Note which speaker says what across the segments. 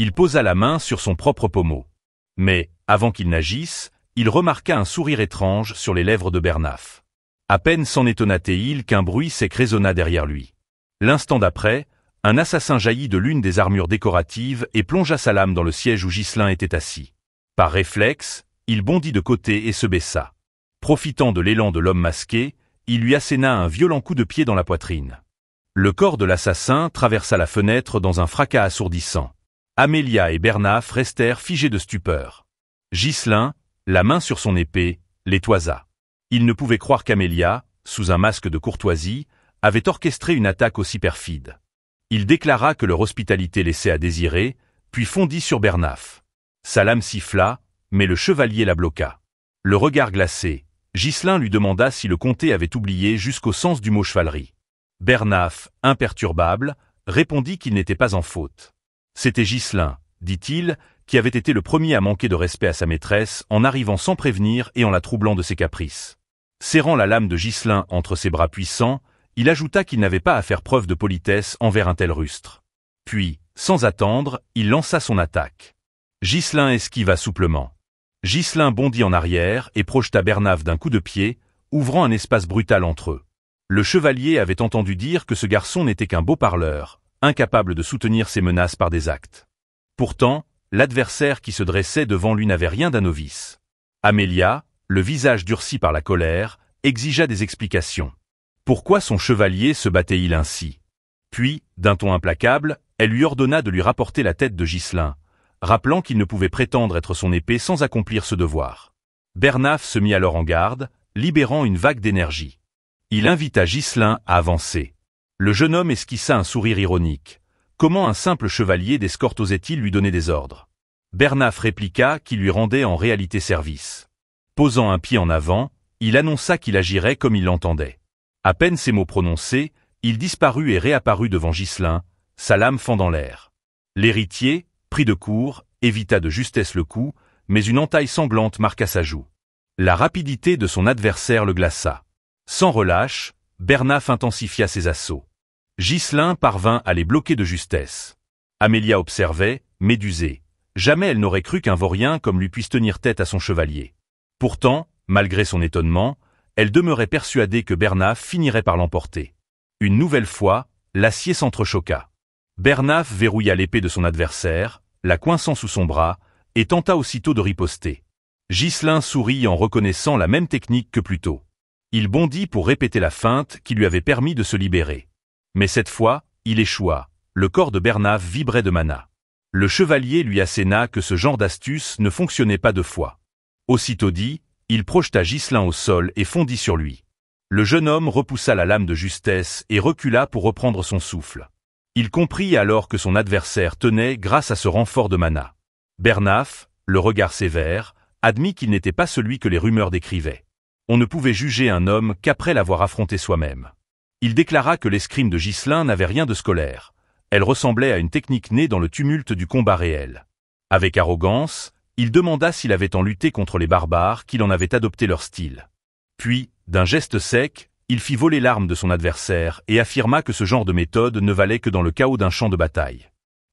Speaker 1: Il posa la main sur son propre pommeau. Mais, avant qu'il n'agisse, il remarqua un sourire étrange sur les lèvres de Bernaf. À peine s'en étonna-t-il qu'un bruit sec résonna derrière lui. L'instant d'après, un assassin jaillit de l'une des armures décoratives et plongea sa lame dans le siège où Ghislain était assis. Par réflexe, il bondit de côté et se baissa. Profitant de l'élan de l'homme masqué, il lui asséna un violent coup de pied dans la poitrine. Le corps de l'assassin traversa la fenêtre dans un fracas assourdissant. Amélia et Bernaf restèrent figés de stupeur. Ghislain, la main sur son épée, les toisa. Il ne pouvait croire qu'Amélia, sous un masque de courtoisie, avait orchestré une attaque aussi perfide. Il déclara que leur hospitalité laissait à désirer, puis fondit sur Bernaf. Sa lame siffla, mais le chevalier la bloqua. Le regard glacé, Ghislain lui demanda si le comté avait oublié jusqu'au sens du mot chevalerie. Bernaf, imperturbable, répondit qu'il n'était pas en faute. C'était Ghislain, dit-il, qui avait été le premier à manquer de respect à sa maîtresse en arrivant sans prévenir et en la troublant de ses caprices. Serrant la lame de Ghislain entre ses bras puissants, il ajouta qu'il n'avait pas à faire preuve de politesse envers un tel rustre. Puis, sans attendre, il lança son attaque. Ghislain esquiva souplement. Ghislain bondit en arrière et projeta Bernaf d'un coup de pied, ouvrant un espace brutal entre eux. Le chevalier avait entendu dire que ce garçon n'était qu'un beau parleur, incapable de soutenir ses menaces par des actes. Pourtant, l'adversaire qui se dressait devant lui n'avait rien d'un novice. Amélia, le visage durci par la colère, exigea des explications. Pourquoi son chevalier se battait-il ainsi? Puis, d'un ton implacable, elle lui ordonna de lui rapporter la tête de Ghislain, rappelant qu'il ne pouvait prétendre être son épée sans accomplir ce devoir. Bernaf se mit alors en garde, libérant une vague d'énergie. Il invita Ghislain à avancer. Le jeune homme esquissa un sourire ironique. Comment un simple chevalier d'escorte osait-il lui donner des ordres? Bernaf répliqua qu'il lui rendait en réalité service. Posant un pied en avant, il annonça qu'il agirait comme il l'entendait. À peine ces mots prononcés, il disparut et réapparut devant Ghislain, sa lame fendant l'air. L'héritier, pris de court, évita de justesse le coup, mais une entaille sanglante marqua sa joue. La rapidité de son adversaire le glaça. Sans relâche, Bernaf intensifia ses assauts. Ghislain parvint à les bloquer de justesse. Amélia observait, médusée. Jamais elle n'aurait cru qu'un vaurien comme lui puisse tenir tête à son chevalier. Pourtant, malgré son étonnement, elle demeurait persuadée que Bernaf finirait par l'emporter. Une nouvelle fois, l'acier s'entrechoqua. Bernaf verrouilla l'épée de son adversaire, la coinçant sous son bras, et tenta aussitôt de riposter. Ghislain sourit en reconnaissant la même technique que plus tôt. Il bondit pour répéter la feinte qui lui avait permis de se libérer. Mais cette fois, il échoua. Le corps de Bernaf vibrait de mana. Le chevalier lui asséna que ce genre d'astuce ne fonctionnait pas deux fois. Aussitôt dit, il projeta Ghislain au sol et fondit sur lui. Le jeune homme repoussa la lame de justesse et recula pour reprendre son souffle. Il comprit alors que son adversaire tenait grâce à ce renfort de mana. Bernaf, le regard sévère, admit qu'il n'était pas celui que les rumeurs décrivaient. On ne pouvait juger un homme qu'après l'avoir affronté soi-même. Il déclara que l'escrime de Ghislain n'avait rien de scolaire. Elle ressemblait à une technique née dans le tumulte du combat réel. Avec arrogance, il demanda s'il avait tant lutté contre les barbares qu'il en avait adopté leur style. Puis, d'un geste sec, il fit voler l'arme de son adversaire et affirma que ce genre de méthode ne valait que dans le chaos d'un champ de bataille.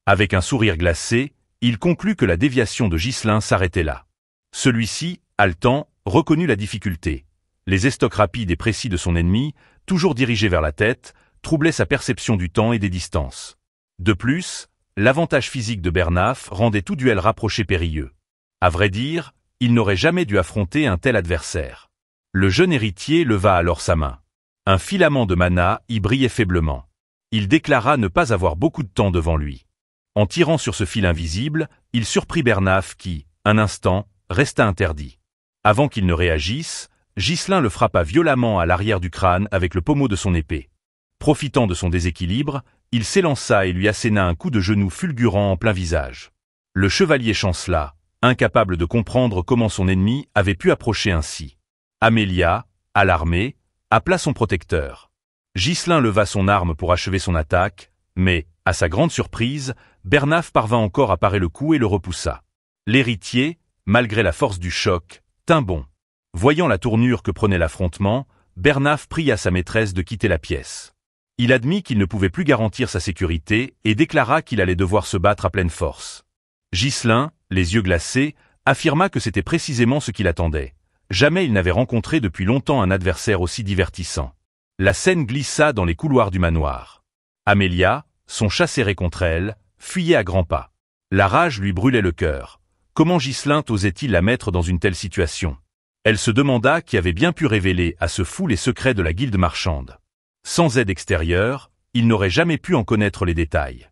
Speaker 1: Avec un sourire glacé, il conclut que la déviation de Ghislain s'arrêtait là. Celui-ci, haletant, reconnut la difficulté. Les estocs rapides et précis de son ennemi, toujours dirigés vers la tête, troublaient sa perception du temps et des distances. De plus, l'avantage physique de Bernaf rendait tout duel rapproché périlleux. À vrai dire, il n'aurait jamais dû affronter un tel adversaire. Le jeune héritier leva alors sa main. Un filament de mana y brillait faiblement. Il déclara ne pas avoir beaucoup de temps devant lui. En tirant sur ce fil invisible, il surprit Bernaf qui, un instant, resta interdit. Avant qu'il ne réagisse, Ghislain le frappa violemment à l'arrière du crâne avec le pommeau de son épée. Profitant de son déséquilibre, il s'élança et lui asséna un coup de genou fulgurant en plein visage. Le chevalier chancela, incapable de comprendre comment son ennemi avait pu approcher ainsi. Amélia, alarmée, appela son protecteur. Ghislain leva son arme pour achever son attaque, mais, à sa grande surprise, Bernaf parvint encore à parer le coup et le repoussa. L'héritier, malgré la force du choc, tint bon. Voyant la tournure que prenait l'affrontement, Bernaf pria sa maîtresse de quitter la pièce. Il admit qu'il ne pouvait plus garantir sa sécurité et déclara qu'il allait devoir se battre à pleine force. Ghislain, les yeux glacés, affirma que c'était précisément ce qu'il attendait. Jamais il n'avait rencontré depuis longtemps un adversaire aussi divertissant. La scène glissa dans les couloirs du manoir. Amélia, son chat serré contre elle, fuyait à grands pas. La rage lui brûlait le cœur. Comment Ghislain osait-il la mettre dans une telle situation? Elle se demanda qui avait bien pu révéler à ce fou les secrets de la guilde marchande. Sans aide extérieure, il n'aurait jamais pu en connaître les détails.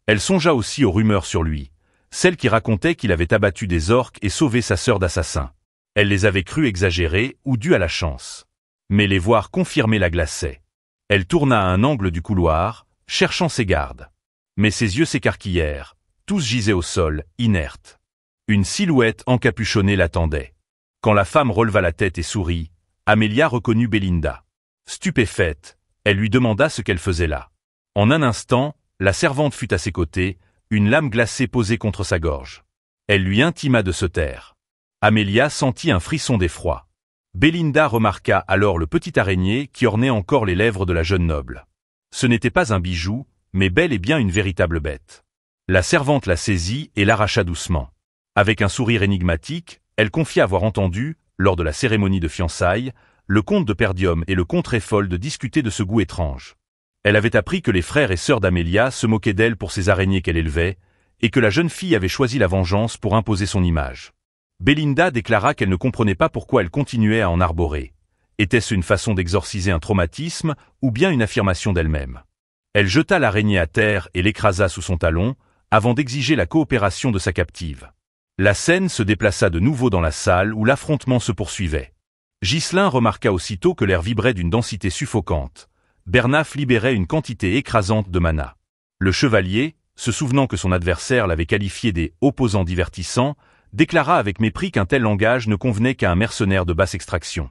Speaker 1: Elle songea aussi aux rumeurs sur lui, celles qui racontaient qu'il avait abattu des orques et sauvé sa sœur d'assassins. Elle les avait crues exagérées ou dues à la chance. Mais les voir confirmer la glaçaient. Elle tourna à un angle du couloir, cherchant ses gardes. Mais ses yeux s'écarquillèrent, tous gisaient au sol, inertes. Une silhouette encapuchonnée l'attendait. Quand la femme releva la tête et sourit, Amélia reconnut Belinda. Stupéfaite, elle lui demanda ce qu'elle faisait là. En un instant, la servante fut à ses côtés, une lame glacée posée contre sa gorge. Elle lui intima de se taire. Amélia sentit un frisson d'effroi. Belinda remarqua alors le petit araignée qui ornait encore les lèvres de la jeune noble. Ce n'était pas un bijou, mais bel et bien une véritable bête. La servante la saisit et l'arracha doucement. Avec un sourire énigmatique, elle confia avoir entendu, lors de la cérémonie de fiançailles, le comte de Perdium et le comte Réfold discuter de ce goût étrange. Elle avait appris que les frères et sœurs d'Amélia se moquaient d'elle pour ces araignées qu'elle élevait, et que la jeune fille avait choisi la vengeance pour imposer son image. Belinda déclara qu'elle ne comprenait pas pourquoi elle continuait à en arborer. Était-ce une façon d'exorciser un traumatisme, ou bien une affirmation d'elle-même? Elle jeta l'araignée à terre et l'écrasa sous son talon, avant d'exiger la coopération de sa captive. La scène se déplaça de nouveau dans la salle où l'affrontement se poursuivait. Ghislain remarqua aussitôt que l'air vibrait d'une densité suffocante. Bernaf libérait une quantité écrasante de mana. Le chevalier, se souvenant que son adversaire l'avait qualifié des « opposants divertissants », déclara avec mépris qu'un tel langage ne convenait qu'à un mercenaire de basse extraction.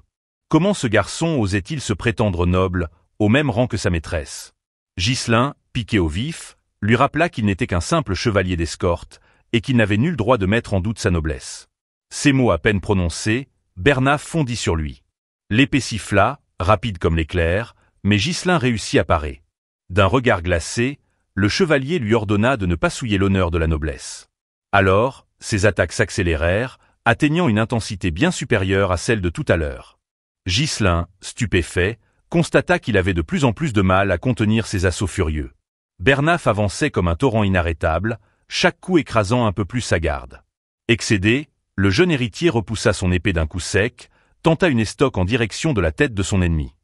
Speaker 1: Comment ce garçon osait-il se prétendre noble, au même rang que sa maîtresse? Ghislain, piqué au vif, lui rappela qu'il n'était qu'un simple chevalier d'escorte, et qu'il n'avait nul droit de mettre en doute sa noblesse. Ces mots à peine prononcés, Bernaf fondit sur lui. L'épée siffla, rapide comme l'éclair, mais Ghislain réussit à parer. D'un regard glacé, le chevalier lui ordonna de ne pas souiller l'honneur de la noblesse. Alors, ses attaques s'accélérèrent, atteignant une intensité bien supérieure à celle de tout à l'heure. Ghislain, stupéfait, constata qu'il avait de plus en plus de mal à contenir ses assauts furieux. Bernaf avançait comme un torrent inarrêtable, chaque coup écrasant un peu plus sa garde. Excédé, le jeune héritier repoussa son épée d'un coup sec, tenta une estoque en direction de la tête de son ennemi.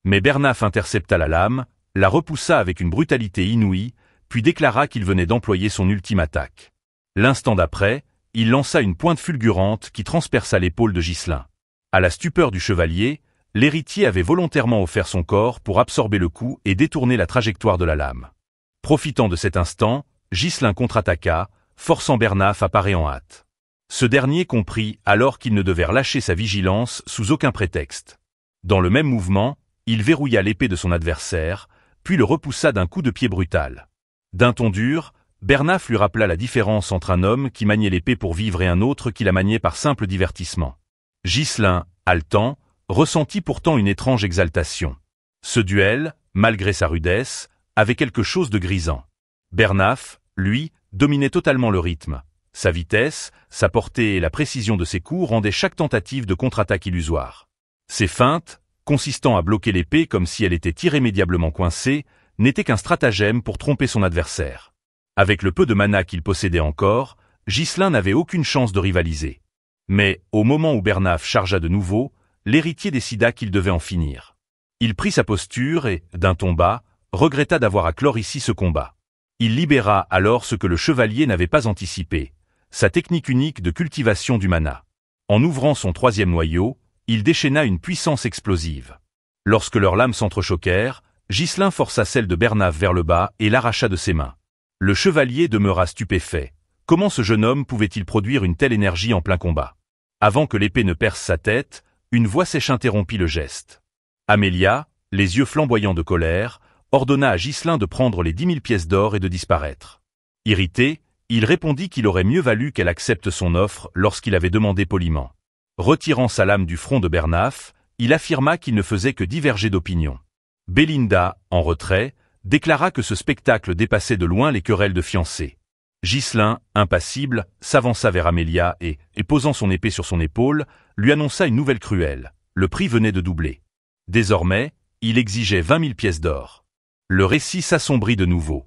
Speaker 1: Mais Bernaf intercepta la lame, la repoussa avec une brutalité inouïe, puis déclara qu'il venait d'employer son ultime attaque. L'instant d'après, il lança une pointe fulgurante qui transperça l'épaule de Ghislain. À la stupeur du chevalier, l'héritier avait volontairement offert son corps pour absorber le coup et détourner la trajectoire de la lame. Profitant de cet instant, Ghislain contre-attaqua, forçant Bernaf à parer en hâte. Ce dernier comprit alors qu'il ne devait relâcher sa vigilance sous aucun prétexte. Dans le même mouvement, il verrouilla l'épée de son adversaire, puis le repoussa d'un coup de pied brutal. D'un ton dur, Bernaf lui rappela la différence entre un homme qui maniait l'épée pour vivre et un autre qui la maniait par simple divertissement. Ghislain, haletant, ressentit pourtant une étrange exaltation. Ce duel, malgré sa rudesse, avait quelque chose de grisant. Bernaf, lui, dominait totalement le rythme. Sa vitesse, sa portée et la précision de ses coups rendaient chaque tentative de contre-attaque illusoire. Ses feintes, consistant à bloquer l'épée comme si elle était irrémédiablement coincée, n'étaient qu'un stratagème pour tromper son adversaire. Avec le peu de mana qu'il possédait encore, Ghislain n'avait aucune chance de rivaliser. Mais, au moment où Bernaf chargea de nouveau, l'héritier décida qu'il devait en finir. Il prit sa posture et, d'un ton bas, regretta d'avoir à clore ici ce combat. Il libéra alors ce que le chevalier n'avait pas anticipé, sa technique unique de cultivation du mana. En ouvrant son troisième noyau, il déchaîna une puissance explosive. Lorsque leurs lames s'entrechoquèrent, Ghislain força celle de Bernaf vers le bas et l'arracha de ses mains. Le chevalier demeura stupéfait. Comment ce jeune homme pouvait-il produire une telle énergie en plein combat? Avant que l'épée ne perce sa tête, une voix sèche interrompit le geste. Amélia, les yeux flamboyants de colère, ordonna à Ghislain de prendre les 10 000 pièces d'or et de disparaître. Irrité, il répondit qu'il aurait mieux valu qu'elle accepte son offre lorsqu'il avait demandé poliment. Retirant sa lame du front de Bernaf, il affirma qu'il ne faisait que diverger d'opinion. Belinda, en retrait, déclara que ce spectacle dépassait de loin les querelles de fiancés. Ghislain, impassible, s'avança vers Amélia et, posant son épée sur son épaule, lui annonça une nouvelle cruelle. Le prix venait de doubler. Désormais, il exigeait 20 000 pièces d'or. Le récit s'assombrit de nouveau.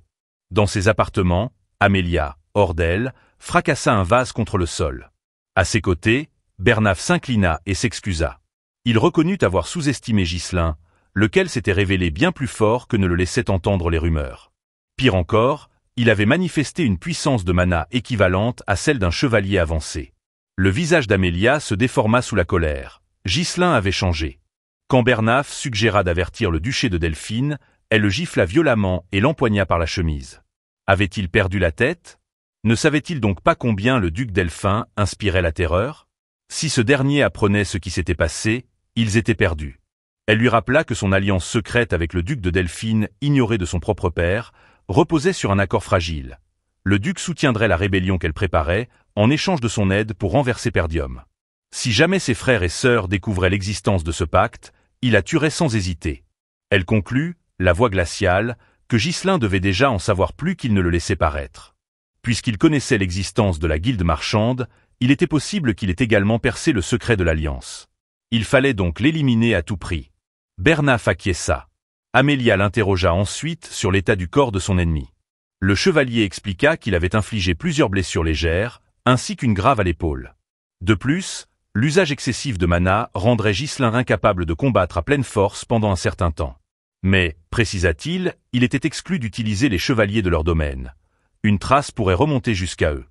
Speaker 1: Dans ses appartements, Amélia, hors d'elle, fracassa un vase contre le sol. À ses côtés, Bernaff s'inclina et s'excusa. Il reconnut avoir sous-estimé Ghislain, lequel s'était révélé bien plus fort que ne le laissaient entendre les rumeurs. Pire encore, il avait manifesté une puissance de mana équivalente à celle d'un chevalier avancé. Le visage d'Amélia se déforma sous la colère. Ghislain avait changé. Quand Bernaff suggéra d'avertir le duché de Delphine, elle le gifla violemment et l'empoigna par la chemise. Avait-il perdu la tête? Ne savait-il donc pas combien le duc Delphin inspirait la terreur? Si ce dernier apprenait ce qui s'était passé, ils étaient perdus. Elle lui rappela que son alliance secrète avec le duc de Delphine, ignorée de son propre père, reposait sur un accord fragile. Le duc soutiendrait la rébellion qu'elle préparait, en échange de son aide pour renverser Perdium. Si jamais ses frères et sœurs découvraient l'existence de ce pacte, il la tuerait sans hésiter. Elle conclut, la voix glaciale, que Ghislain devait déjà en savoir plus qu'il ne le laissait paraître. Puisqu'il connaissait l'existence de la guilde marchande, il était possible qu'il ait également percé le secret de l'alliance. Il fallait donc l'éliminer à tout prix. Bernaff acquiesça. Amélia l'interrogea ensuite sur l'état du corps de son ennemi. Le chevalier expliqua qu'il avait infligé plusieurs blessures légères, ainsi qu'une grave à l'épaule. De plus, l'usage excessif de mana rendrait Ghislain incapable de combattre à pleine force pendant un certain temps. Mais, précisa-t-il, il était exclu d'utiliser les chevaliers de leur domaine. Une trace pourrait remonter jusqu'à eux.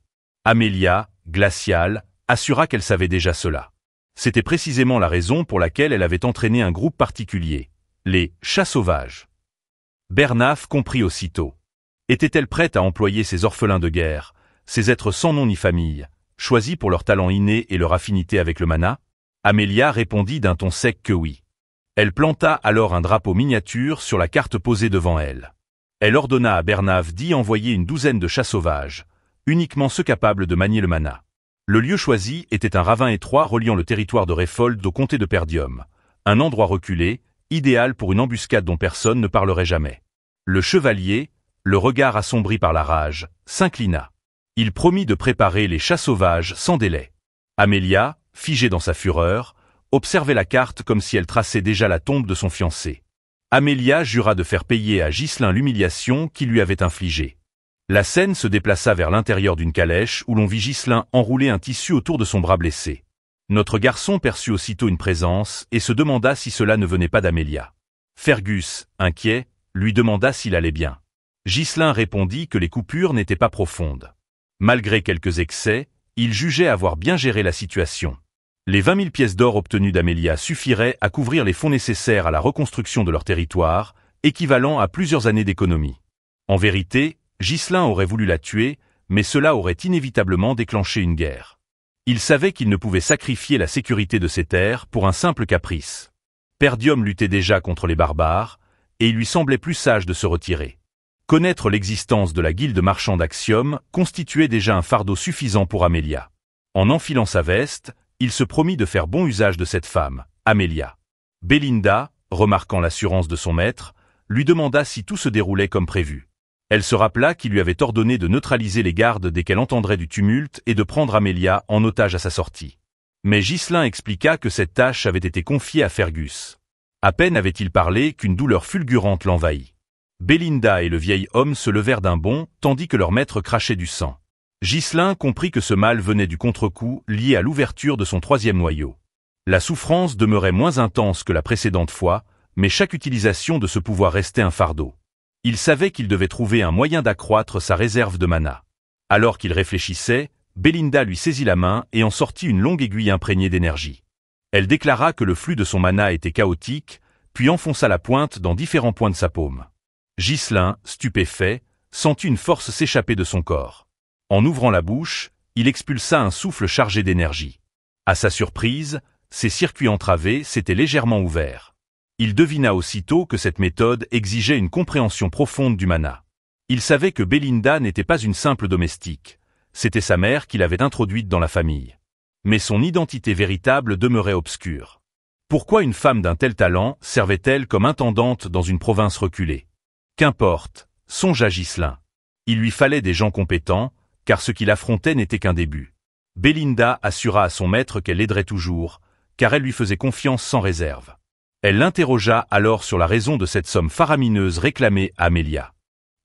Speaker 1: Amélia, glaciale, assura qu'elle savait déjà cela. C'était précisément la raison pour laquelle elle avait entraîné un groupe particulier, les chats sauvages. Bernaff comprit aussitôt. Était-elle prête à employer ces orphelins de guerre, ces êtres sans nom ni famille, choisis pour leur talent inné et leur affinité avec le mana? Amélia répondit d'un ton sec que oui. Elle planta alors un drapeau miniature sur la carte posée devant elle. Elle ordonna à Bernaff d'y envoyer une douzaine de chats sauvages, uniquement ceux capables de manier le mana. Le lieu choisi était un ravin étroit reliant le territoire de Réfold au comté de Perdium, un endroit reculé, idéal pour une embuscade dont personne ne parlerait jamais. Le chevalier, le regard assombri par la rage, s'inclina. Il promit de préparer les chats sauvages sans délai. Amélia, figée dans sa fureur, observait la carte comme si elle traçait déjà la tombe de son fiancé. Amélia jura de faire payer à Ghislain l'humiliation qu'il lui avait infligée. La scène se déplaça vers l'intérieur d'une calèche où l'on vit Ghislain enrouler un tissu autour de son bras blessé. Notre garçon perçut aussitôt une présence et se demanda si cela ne venait pas d'Amélia. Fergus, inquiet, lui demanda s'il allait bien. Ghislain répondit que les coupures n'étaient pas profondes. Malgré quelques excès, il jugeait avoir bien géré la situation. Les 20 000 pièces d'or obtenues d'Amélia suffiraient à couvrir les fonds nécessaires à la reconstruction de leur territoire, équivalent à plusieurs années d'économie. En vérité, Ghislain aurait voulu la tuer, mais cela aurait inévitablement déclenché une guerre. Il savait qu'il ne pouvait sacrifier la sécurité de ses terres pour un simple caprice. Perdium luttait déjà contre les barbares, et il lui semblait plus sage de se retirer. Connaître l'existence de la guilde marchande Axiom constituait déjà un fardeau suffisant pour Amélia. En enfilant sa veste, il se promit de faire bon usage de cette femme, Amélia. Belinda, remarquant l'assurance de son maître, lui demanda si tout se déroulait comme prévu. Elle se rappela qu'il lui avait ordonné de neutraliser les gardes dès qu'elle entendrait du tumulte et de prendre Amélia en otage à sa sortie. Mais Ghislain expliqua que cette tâche avait été confiée à Fergus. À peine avait-il parlé qu'une douleur fulgurante l'envahit. Belinda et le vieil homme se levèrent d'un bond, tandis que leur maître crachait du sang. Ghislain comprit que ce mal venait du contre-coup lié à l'ouverture de son troisième noyau. La souffrance demeurait moins intense que la précédente fois, mais chaque utilisation de ce pouvoir restait un fardeau. Il savait qu'il devait trouver un moyen d'accroître sa réserve de mana. Alors qu'il réfléchissait, Belinda lui saisit la main et en sortit une longue aiguille imprégnée d'énergie. Elle déclara que le flux de son mana était chaotique, puis enfonça la pointe dans différents points de sa paume. Ghislain, stupéfait, sentit une force s'échapper de son corps. En ouvrant la bouche, il expulsa un souffle chargé d'énergie. À sa surprise, ses circuits entravés s'étaient légèrement ouverts. Il devina aussitôt que cette méthode exigeait une compréhension profonde du mana. Il savait que Belinda n'était pas une simple domestique. C'était sa mère qui l'avait introduite dans la famille. Mais son identité véritable demeurait obscure. Pourquoi une femme d'un tel talent servait-elle comme intendante dans une province reculée? Qu'importe, songea Ghislain. Il lui fallait des gens compétents, car ce qu'il affrontait n'était qu'un début. Belinda assura à son maître qu'elle l'aiderait toujours, car elle lui faisait confiance sans réserve. Elle l'interrogea alors sur la raison de cette somme faramineuse réclamée à Amelia.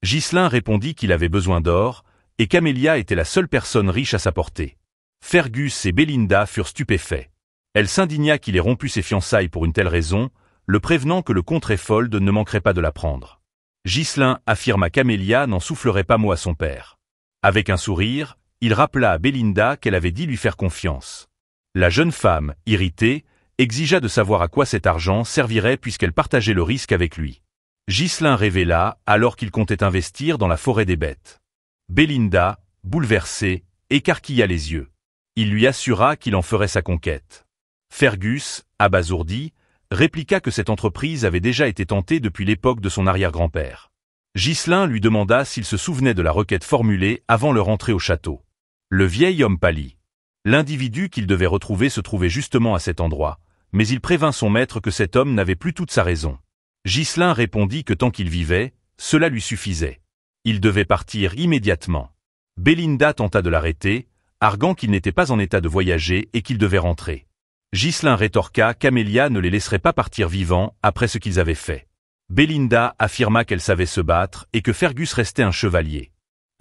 Speaker 1: Ghislain répondit qu'il avait besoin d'or, et qu'Amelia était la seule personne riche à sa portée. Fergus et Belinda furent stupéfaits. Elle s'indigna qu'il ait rompu ses fiançailles pour une telle raison, le prévenant que le comte Réfold ne manquerait pas de la prendre. Ghislain affirma qu'Amelia n'en soufflerait pas mot à son père. Avec un sourire, il rappela à Belinda qu'elle avait dit lui faire confiance. La jeune femme, irritée, exigea de savoir à quoi cet argent servirait puisqu'elle partageait le risque avec lui. Ghislain révéla alors qu'il comptait investir dans la forêt des bêtes. Belinda, bouleversée, écarquilla les yeux. Il lui assura qu'il en ferait sa conquête. Fergus, abasourdi, répliqua que cette entreprise avait déjà été tentée depuis l'époque de son arrière-grand-père. Ghislain lui demanda s'il se souvenait de la requête formulée avant leur entrée au château. Le vieil homme pâlit. L'individu qu'il devait retrouver se trouvait justement à cet endroit, mais il prévint son maître que cet homme n'avait plus toute sa raison. Ghislain répondit que tant qu'il vivait, cela lui suffisait. Il devait partir immédiatement. Belinda tenta de l'arrêter, arguant qu'il n'était pas en état de voyager et qu'il devait rentrer. Ghislain rétorqua qu'Amelia ne les laisserait pas partir vivants après ce qu'ils avaient fait. Belinda affirma qu'elle savait se battre et que Fergus restait un chevalier.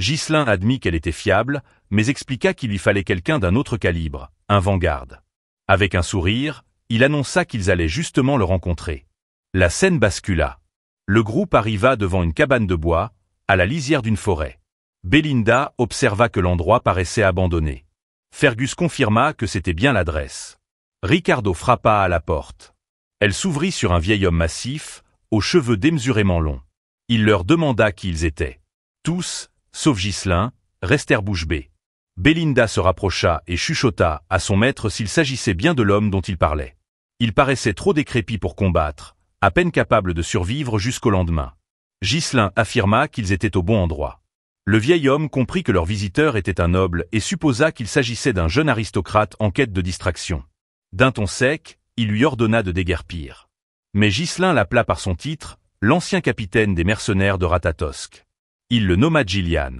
Speaker 1: Ghislain admit qu'elle était fiable, mais expliqua qu'il lui fallait quelqu'un d'un autre calibre, un vanguard. Avec un sourire, il annonça qu'ils allaient justement le rencontrer. La scène bascula. Le groupe arriva devant une cabane de bois, à la lisière d'une forêt. Belinda observa que l'endroit paraissait abandonné. Fergus confirma que c'était bien l'adresse. Ricardo frappa à la porte. Elle s'ouvrit sur un vieil homme massif, aux cheveux démesurément longs. Il leur demanda qui ils étaient. Tous, sauf Ghislain, restèrent bouche bée. Belinda se rapprocha et chuchota à son maître s'il s'agissait bien de l'homme dont il parlait. Il paraissait trop décrépit pour combattre, à peine capable de survivre jusqu'au lendemain. Ghislain affirma qu'ils étaient au bon endroit. Le vieil homme comprit que leur visiteur était un noble et supposa qu'il s'agissait d'un jeune aristocrate en quête de distraction. D'un ton sec, il lui ordonna de déguerpir. Mais Ghislain l'appela par son titre, l'ancien capitaine des mercenaires de Ratatosk. Il le nomma Gillian.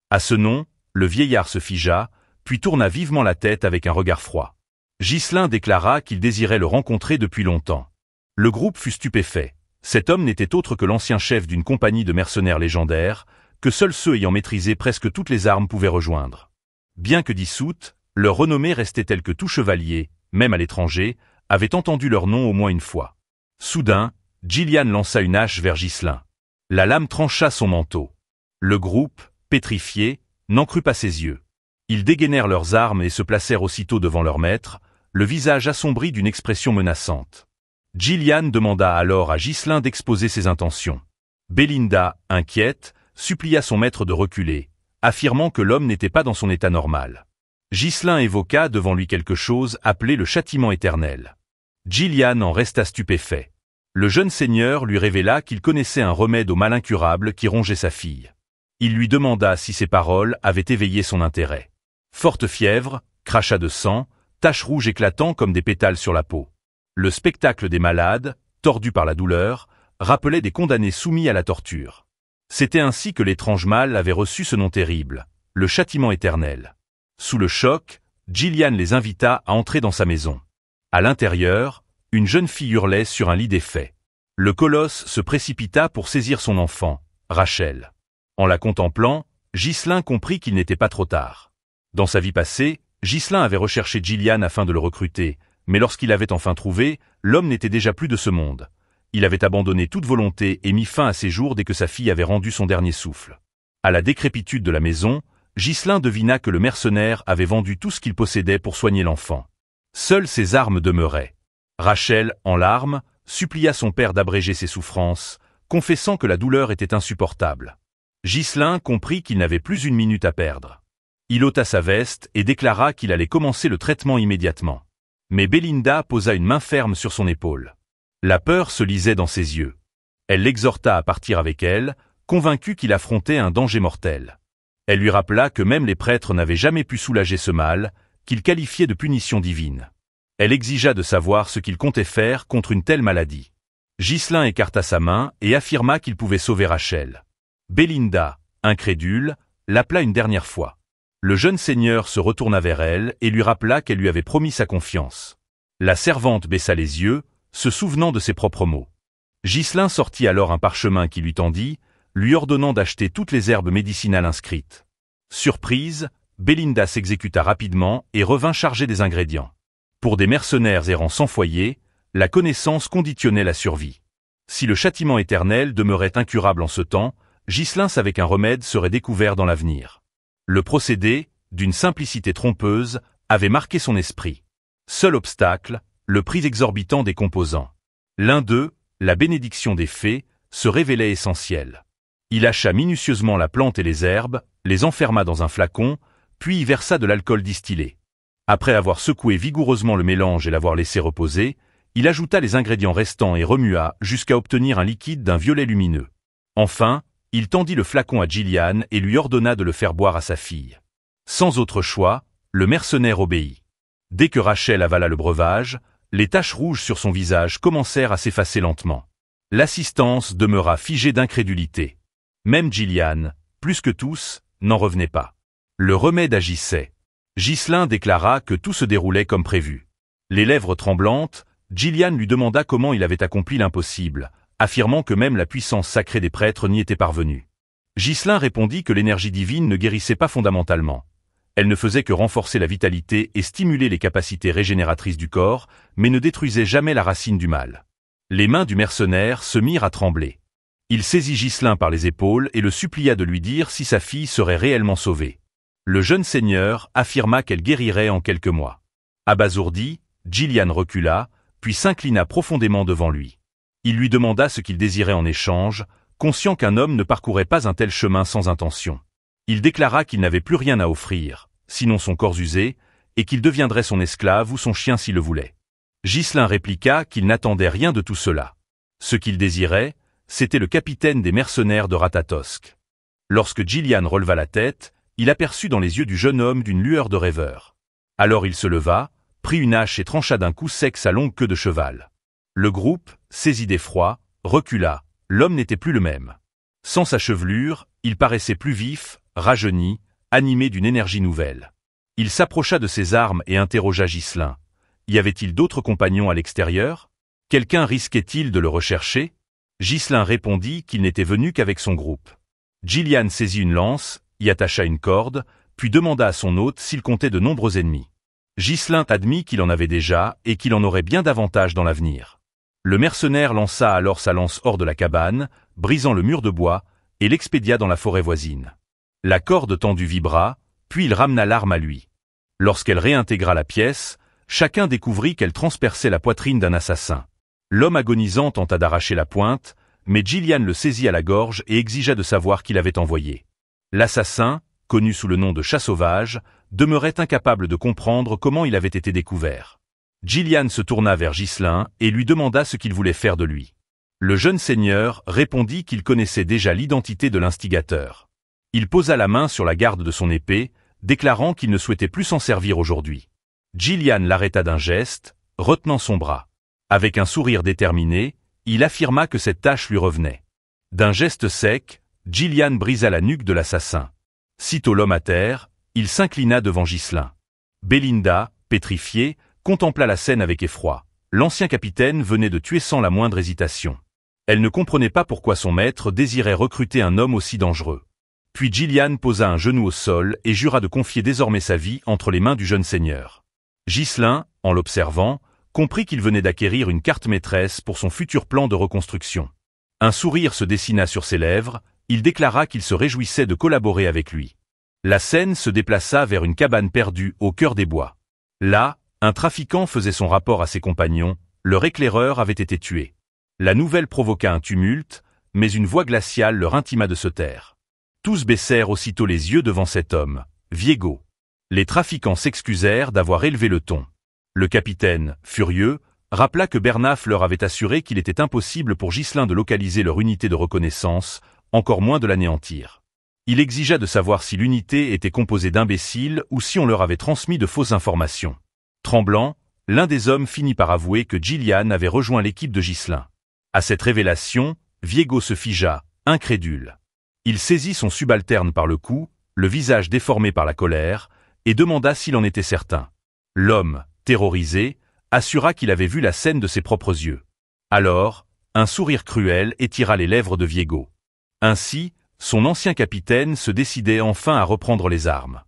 Speaker 1: À ce nom, le vieillard se figea, puis tourna vivement la tête avec un regard froid. Ghislain déclara qu'il désirait le rencontrer depuis longtemps. Le groupe fut stupéfait. Cet homme n'était autre que l'ancien chef d'une compagnie de mercenaires légendaires, que seuls ceux ayant maîtrisé presque toutes les armes pouvaient rejoindre. Bien que dissoute, leur renommée restait telle que tout chevalier, même à l'étranger, avait entendu leur nom au moins une fois. Soudain, Gillian lança une hache vers Ghislain. La lame trancha son manteau. Le groupe, pétrifié, n'en crut pas ses yeux. Ils dégainèrent leurs armes et se placèrent aussitôt devant leur maître, le visage assombri d'une expression menaçante. Gillian demanda alors à Ghislain d'exposer ses intentions. Belinda, inquiète, supplia son maître de reculer, affirmant que l'homme n'était pas dans son état normal. Ghislain évoqua devant lui quelque chose appelé le châtiment éternel. Gillian en resta stupéfait. Le jeune seigneur lui révéla qu'il connaissait un remède au mal incurable qui rongeait sa fille. Il lui demanda si ces paroles avaient éveillé son intérêt. Forte fièvre, crachat de sang, taches rouges éclatant comme des pétales sur la peau. Le spectacle des malades, tordus par la douleur, rappelait des condamnés soumis à la torture. C'était ainsi que l'étrange mal avait reçu ce nom terrible, le châtiment éternel. Sous le choc, Gillian les invita à entrer dans sa maison. À l'intérieur, une jeune fille hurlait sur un lit défait. Le colosse se précipita pour saisir son enfant, Rachel. En la contemplant, Ghislain comprit qu'il n'était pas trop tard. Dans sa vie passée, Ghislain avait recherché Gillian afin de le recruter, mais lorsqu'il l'avait enfin trouvé, l'homme n'était déjà plus de ce monde. Il avait abandonné toute volonté et mis fin à ses jours dès que sa fille avait rendu son dernier souffle. À la décrépitude de la maison, Ghislain devina que le mercenaire avait vendu tout ce qu'il possédait pour soigner l'enfant. Seules ses armes demeuraient. Rachel, en larmes, supplia son père d'abréger ses souffrances, confessant que la douleur était insupportable. Ghislain comprit qu'il n'avait plus une minute à perdre. Il ôta sa veste et déclara qu'il allait commencer le traitement immédiatement. Mais Belinda posa une main ferme sur son épaule. La peur se lisait dans ses yeux. Elle l'exhorta à partir avec elle, convaincue qu'il affrontait un danger mortel. Elle lui rappela que même les prêtres n'avaient jamais pu soulager ce mal, qu'il qualifiait de punition divine. Elle exigea de savoir ce qu'il comptait faire contre une telle maladie. Ghislain écarta sa main et affirma qu'il pouvait sauver Rachel. Belinda, incrédule, l'appela une dernière fois. Le jeune seigneur se retourna vers elle et lui rappela qu'elle lui avait promis sa confiance. La servante baissa les yeux, se souvenant de ses propres mots. Ghislain sortit alors un parchemin qui lui tendit, lui ordonnant d'acheter toutes les herbes médicinales inscrites. Surprise, Belinda s'exécuta rapidement et revint chargée des ingrédients. Pour des mercenaires errant sans foyer, la connaissance conditionnait la survie. Si le châtiment éternel demeurait incurable en ce temps, Ghislain savait qu'un remède serait découvert dans l'avenir. Le procédé, d'une simplicité trompeuse, avait marqué son esprit. Seul obstacle, le prix exorbitant des composants. L'un d'eux, la bénédiction des fées, se révélait essentiel. Il hacha minutieusement la plante et les herbes, les enferma dans un flacon, puis y versa de l'alcool distillé. Après avoir secoué vigoureusement le mélange et l'avoir laissé reposer, il ajouta les ingrédients restants et remua jusqu'à obtenir un liquide d'un violet lumineux. Enfin, il tendit le flacon à Gillian et lui ordonna de le faire boire à sa fille. Sans autre choix, le mercenaire obéit. Dès que Rachel avala le breuvage, les taches rouges sur son visage commencèrent à s'effacer lentement. L'assistance demeura figée d'incrédulité. Même Gillian, plus que tous, n'en revenait pas. Le remède agissait. Ghislain déclara que tout se déroulait comme prévu. Les lèvres tremblantes, Gillian lui demanda comment il avait accompli l'impossible, affirmant que même la puissance sacrée des prêtres n'y était parvenue. Ghislain répondit que l'énergie divine ne guérissait pas fondamentalement. Elle ne faisait que renforcer la vitalité et stimuler les capacités régénératrices du corps, mais ne détruisait jamais la racine du mal. Les mains du mercenaire se mirent à trembler. Il saisit Ghislain par les épaules et le supplia de lui dire si sa fille serait réellement sauvée. Le jeune seigneur affirma qu'elle guérirait en quelques mois. Abasourdi, Gillian recula, puis s'inclina profondément devant lui. Il lui demanda ce qu'il désirait en échange, conscient qu'un homme ne parcourait pas un tel chemin sans intention. Il déclara qu'il n'avait plus rien à offrir, sinon son corps usé, et qu'il deviendrait son esclave ou son chien s'il le voulait. Ghislain répliqua qu'il n'attendait rien de tout cela. Ce qu'il désirait, c'était le capitaine des mercenaires de Ratatosk. Lorsque Gillian releva la tête, il aperçut dans les yeux du jeune homme d'une lueur de rêveur. Alors il se leva, prit une hache et trancha d'un coup sec sa longue queue de cheval. Le groupe, saisi d'effroi, recula, l'homme n'était plus le même. Sans sa chevelure, il paraissait plus vif, rajeuni, animé d'une énergie nouvelle. Il s'approcha de ses armes et interrogea Ghislain. Y avait-il d'autres compagnons à l'extérieur? Quelqu'un risquait-il de le rechercher? Ghislain répondit qu'il n'était venu qu'avec son groupe. Gillian saisit une lance, y attacha une corde, puis demanda à son hôte s'il comptait de nombreux ennemis. Ghislain admit qu'il en avait déjà et qu'il en aurait bien davantage dans l'avenir. Le mercenaire lança alors sa lance hors de la cabane, brisant le mur de bois, et l'expédia dans la forêt voisine. La corde tendue vibra, puis il ramena l'arme à lui. Lorsqu'elle réintégra la pièce, chacun découvrit qu'elle transperçait la poitrine d'un assassin. L'homme agonisant tenta d'arracher la pointe, mais Gillian le saisit à la gorge et exigea de savoir qui l'avait envoyé. L'assassin, connu sous le nom de Chat Sauvage, demeurait incapable de comprendre comment il avait été découvert. Gillian se tourna vers Ghislain et lui demanda ce qu'il voulait faire de lui. Le jeune seigneur répondit qu'il connaissait déjà l'identité de l'instigateur. Il posa la main sur la garde de son épée, déclarant qu'il ne souhaitait plus s'en servir aujourd'hui. Gillian l'arrêta d'un geste, retenant son bras. Avec un sourire déterminé, il affirma que cette tâche lui revenait. D'un geste sec, Gillian brisa la nuque de l'assassin. Sitôt l'homme à terre, il s'inclina devant Ghislain. Belinda, pétrifiée, contempla la scène avec effroi. L'ancien capitaine venait de tuer sans la moindre hésitation. Elle ne comprenait pas pourquoi son maître désirait recruter un homme aussi dangereux. Puis Gillian posa un genou au sol et jura de confier désormais sa vie entre les mains du jeune seigneur. Ghislain, en l'observant, comprit qu'il venait d'acquérir une carte maîtresse pour son futur plan de reconstruction. Un sourire se dessina sur ses lèvres, il déclara qu'il se réjouissait de collaborer avec lui. La scène se déplaça vers une cabane perdue au cœur des bois. Là, un trafiquant faisait son rapport à ses compagnons, leur éclaireur avait été tué. La nouvelle provoqua un tumulte, mais une voix glaciale leur intima de se taire. Tous baissèrent aussitôt les yeux devant cet homme, Viego. Les trafiquants s'excusèrent d'avoir élevé le ton. Le capitaine, furieux, rappela que Bernaf leur avait assuré qu'il était impossible pour Ghislain de localiser leur unité de reconnaissance, encore moins de l'anéantir. Il exigea de savoir si l'unité était composée d'imbéciles ou si on leur avait transmis de fausses informations. Tremblant, l'un des hommes finit par avouer que Gillian avait rejoint l'équipe de Ghislain. À cette révélation, Viego se figea, incrédule. Il saisit son subalterne par le cou, le visage déformé par la colère, et demanda s'il en était certain. L'homme, terrorisé, assura qu'il avait vu la scène de ses propres yeux. Alors, un sourire cruel étira les lèvres de Viego. Ainsi, son ancien capitaine se décidait enfin à reprendre les armes.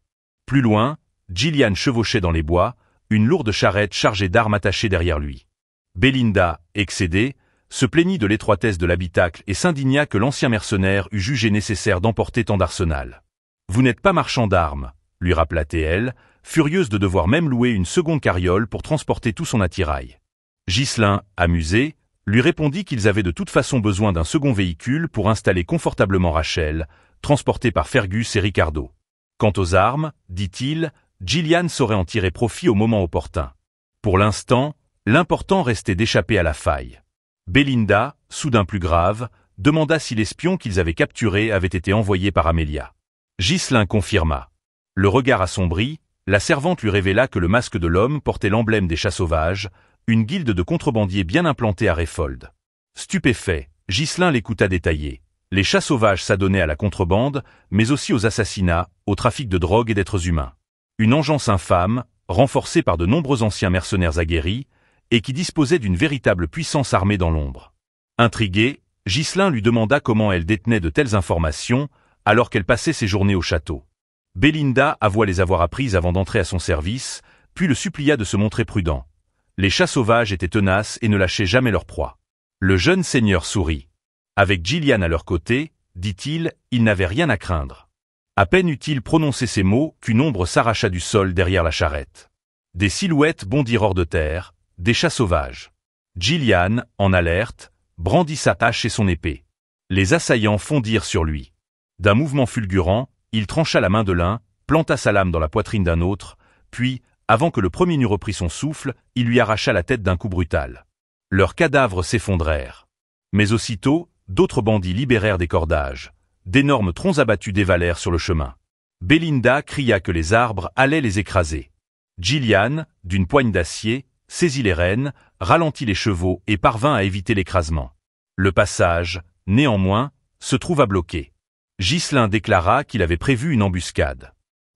Speaker 1: Plus loin, Gillian chevauchait dans les bois, une lourde charrette chargée d'armes attachées derrière lui. Belinda, excédée, se plaignit de l'étroitesse de l'habitacle et s'indigna que l'ancien mercenaire eût jugé nécessaire d'emporter tant d'arsenal. « Vous n'êtes pas marchand d'armes », lui rappela-t-elle, furieuse de devoir même louer une seconde carriole pour transporter tout son attirail. Ghislain, amusé, lui répondit qu'ils avaient de toute façon besoin d'un second véhicule pour installer confortablement Rachel, transportée par Fergus et Ricardo. Quant aux armes, dit-il, Gillian saurait en tirer profit au moment opportun. Pour l'instant, l'important restait d'échapper à la faille. Belinda, soudain plus grave, demanda si l'espion qu'ils avaient capturé avait été envoyé par Amelia. Ghislain confirma. Le regard assombri, la servante lui révéla que le masque de l'homme portait l'emblème des chats sauvages, une guilde de contrebandiers bien implantée à Rayfold. Stupéfait, Ghislain l'écouta détailler. Les chats sauvages s'adonnaient à la contrebande, mais aussi aux assassinats, au trafic de drogue et d'êtres humains. Une engeance infâme, renforcée par de nombreux anciens mercenaires aguerris, et qui disposait d'une véritable puissance armée dans l'ombre. Intrigué, Ghislain lui demanda comment elle détenait de telles informations, alors qu'elle passait ses journées au château. Belinda avoua les avoir apprises avant d'entrer à son service, puis le supplia de se montrer prudent. Les chats sauvages étaient tenaces et ne lâchaient jamais leur proie. Le jeune seigneur sourit. Avec Gillian à leur côté, dit-il, ils n'avaient rien à craindre. À peine eut-il prononcé ces mots qu'une ombre s'arracha du sol derrière la charrette. Des silhouettes bondirent hors de terre, des chats sauvages. Gillian, en alerte, brandit sa hache et son épée. Les assaillants fondirent sur lui. D'un mouvement fulgurant, il trancha la main de l'un, planta sa lame dans la poitrine d'un autre, puis, avant que le premier n'eût repris son souffle, il lui arracha la tête d'un coup brutal. Leurs cadavres s'effondrèrent. Mais aussitôt, d'autres bandits libérèrent des cordages. D'énormes troncs abattus dévalèrent sur le chemin. Belinda cria que les arbres allaient les écraser. Gillian, d'une poigne d'acier, saisit les rênes, ralentit les chevaux et parvint à éviter l'écrasement. Le passage, néanmoins, se trouva bloqué. Ghislain déclara qu'il avait prévu une embuscade.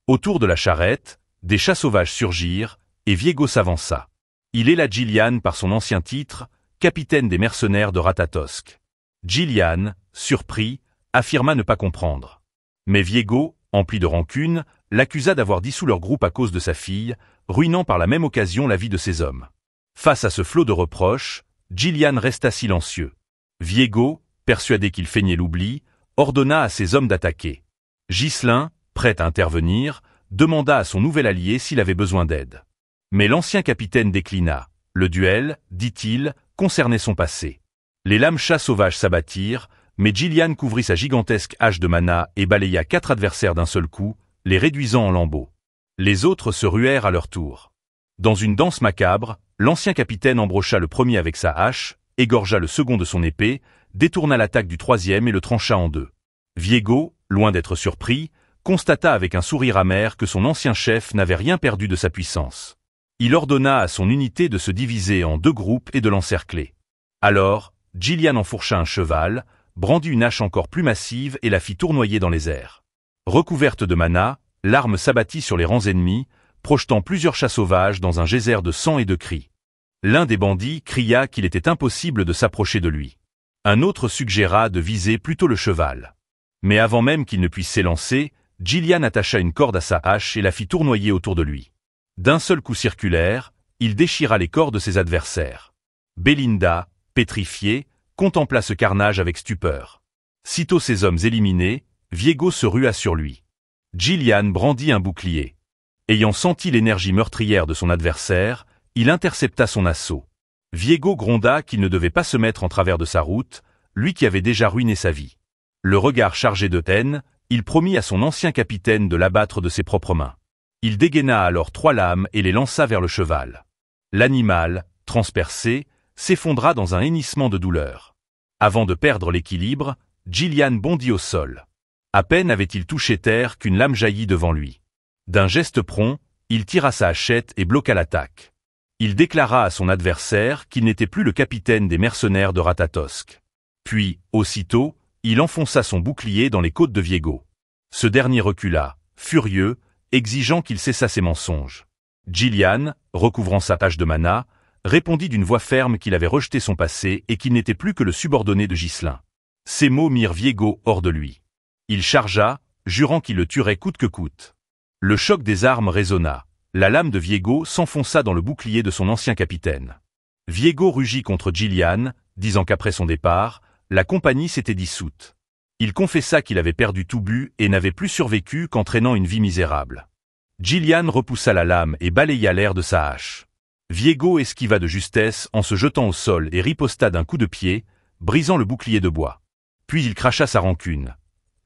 Speaker 1: Autour de la charrette, des chats sauvages surgirent, et Viego s'avança. Il héla Gillian par son ancien titre, capitaine des mercenaires de Ratatosk. Gillian, surpris, affirma ne pas comprendre. Mais Viego, empli de rancune, l'accusa d'avoir dissous leur groupe à cause de sa fille, ruinant par la même occasion la vie de ses hommes. Face à ce flot de reproches, Gillian resta silencieux. Viego, persuadé qu'il feignait l'oubli, ordonna à ses hommes d'attaquer. Ghislain, prêt à intervenir, demanda à son nouvel allié s'il avait besoin d'aide. Mais l'ancien capitaine déclina. Le duel, dit-il, concernait son passé. Les lames chats sauvages s'abattirent, mais Gillian couvrit sa gigantesque hache de mana et balaya 4 adversaires d'un seul coup, les réduisant en lambeaux. Les autres se ruèrent à leur tour. Dans une danse macabre, l'ancien capitaine embrocha le premier avec sa hache, égorgea le second de son épée, détourna l'attaque du troisième et le trancha en deux. Viego, loin d'être surpris, constata avec un sourire amer que son ancien chef n'avait rien perdu de sa puissance. Il ordonna à son unité de se diviser en 2 groupes et de l'encercler. Alors, Gillian enfourcha un cheval, brandit une hache encore plus massive et la fit tournoyer dans les airs. Recouverte de mana, l'arme s'abattit sur les rangs ennemis, projetant plusieurs chats sauvages dans un geyser de sang et de cris. L'un des bandits cria qu'il était impossible de s'approcher de lui. Un autre suggéra de viser plutôt le cheval. Mais avant même qu'il ne puisse s'élancer, Gillian attacha une corde à sa hache et la fit tournoyer autour de lui. D'un seul coup circulaire, il déchira les corps de ses adversaires. Belinda, pétrifiée, contempla ce carnage avec stupeur. Sitôt ses hommes éliminés, Viego se rua sur lui. Gillian brandit un bouclier. Ayant senti l'énergie meurtrière de son adversaire, il intercepta son assaut. Viego gronda qu'il ne devait pas se mettre en travers de sa route, lui qui avait déjà ruiné sa vie. Le regard chargé de haine, il promit à son ancien capitaine de l'abattre de ses propres mains. Il dégaina alors 3 lames et les lança vers le cheval. L'animal, transpercé, s'effondra dans un hennissement de douleur. Avant de perdre l'équilibre, Gillian bondit au sol. À peine avait-il touché terre qu'une lame jaillit devant lui. D'un geste prompt, il tira sa hachette et bloqua l'attaque. Il déclara à son adversaire qu'il n'était plus le capitaine des mercenaires de Ratatosk. Puis, aussitôt, il enfonça son bouclier dans les côtes de Viego. Ce dernier recula, furieux, exigeant qu'il cessât ses mensonges. Gillian, recouvrant sa hache de mana, répondit d'une voix ferme qu'il avait rejeté son passé et qu'il n'était plus que le subordonné de Ghislain. Ces mots mirent Viego hors de lui. Il chargea, jurant qu'il le tuerait coûte que coûte. Le choc des armes résonna. La lame de Viego s'enfonça dans le bouclier de son ancien capitaine. Viego rugit contre Gillian, disant qu'après son départ, la compagnie s'était dissoute. Il confessa qu'il avait perdu tout but et n'avait plus survécu qu'entraînant une vie misérable. Gillian repoussa la lame et balaya l'air de sa hache. Viego esquiva de justesse en se jetant au sol et riposta d'un coup de pied, brisant le bouclier de bois. Puis il cracha sa rancune.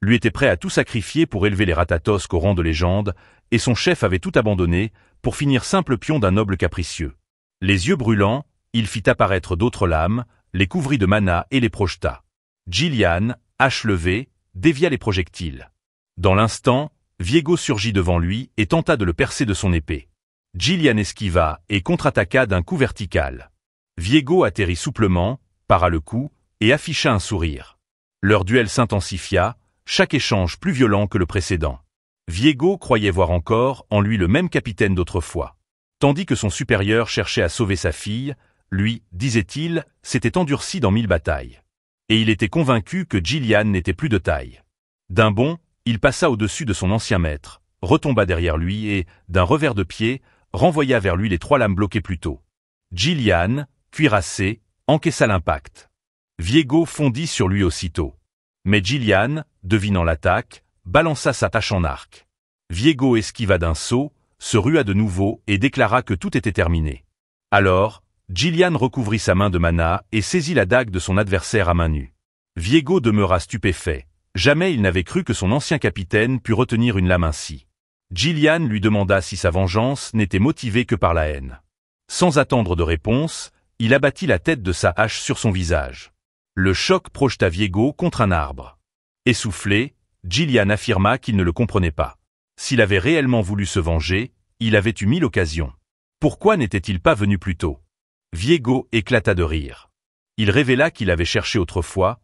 Speaker 1: Lui était prêt à tout sacrifier pour élever les Ratatosk au rang de légende, et son chef avait tout abandonné pour finir simple pion d'un noble capricieux. Les yeux brûlants, il fit apparaître d'autres lames, les couvrit de mana et les projeta. Gillian, hache levée, dévia les projectiles. Dans l'instant, Viego surgit devant lui et tenta de le percer de son épée. Gillian esquiva et contre-attaqua d'un coup vertical. Viego atterrit souplement, para le coup, et afficha un sourire. Leur duel s'intensifia, chaque échange plus violent que le précédent. Viego croyait voir encore en lui le même capitaine d'autrefois. Tandis que son supérieur cherchait à sauver sa fille, lui, disait-il, s'était endurci dans 1000 batailles. Et il était convaincu que Gillian n'était plus de taille. D'un bond, il passa au-dessus de son ancien maître, retomba derrière lui et, d'un revers de pied, renvoya vers lui les 3 lames bloquées plus tôt. Gillian, cuirassé, encaissa l'impact. Viego fondit sur lui aussitôt. Mais Gillian, devinant l'attaque, balança sa hache en arc. Viego esquiva d'un saut, se rua de nouveau et déclara que tout était terminé. Alors, Gillian recouvrit sa main de mana et saisit la dague de son adversaire à main nue. Viego demeura stupéfait. Jamais il n'avait cru que son ancien capitaine pût retenir une lame ainsi. Gillian lui demanda si sa vengeance n'était motivée que par la haine. Sans attendre de réponse, il abattit la tête de sa hache sur son visage. Le choc projeta Viego contre un arbre. Essoufflé, Gillian affirma qu'il ne le comprenait pas. S'il avait réellement voulu se venger, il avait eu 1000 occasions. Pourquoi n'était-il pas venu plus tôt? Viego éclata de rire. Il révéla qu'il avait cherché autrefois,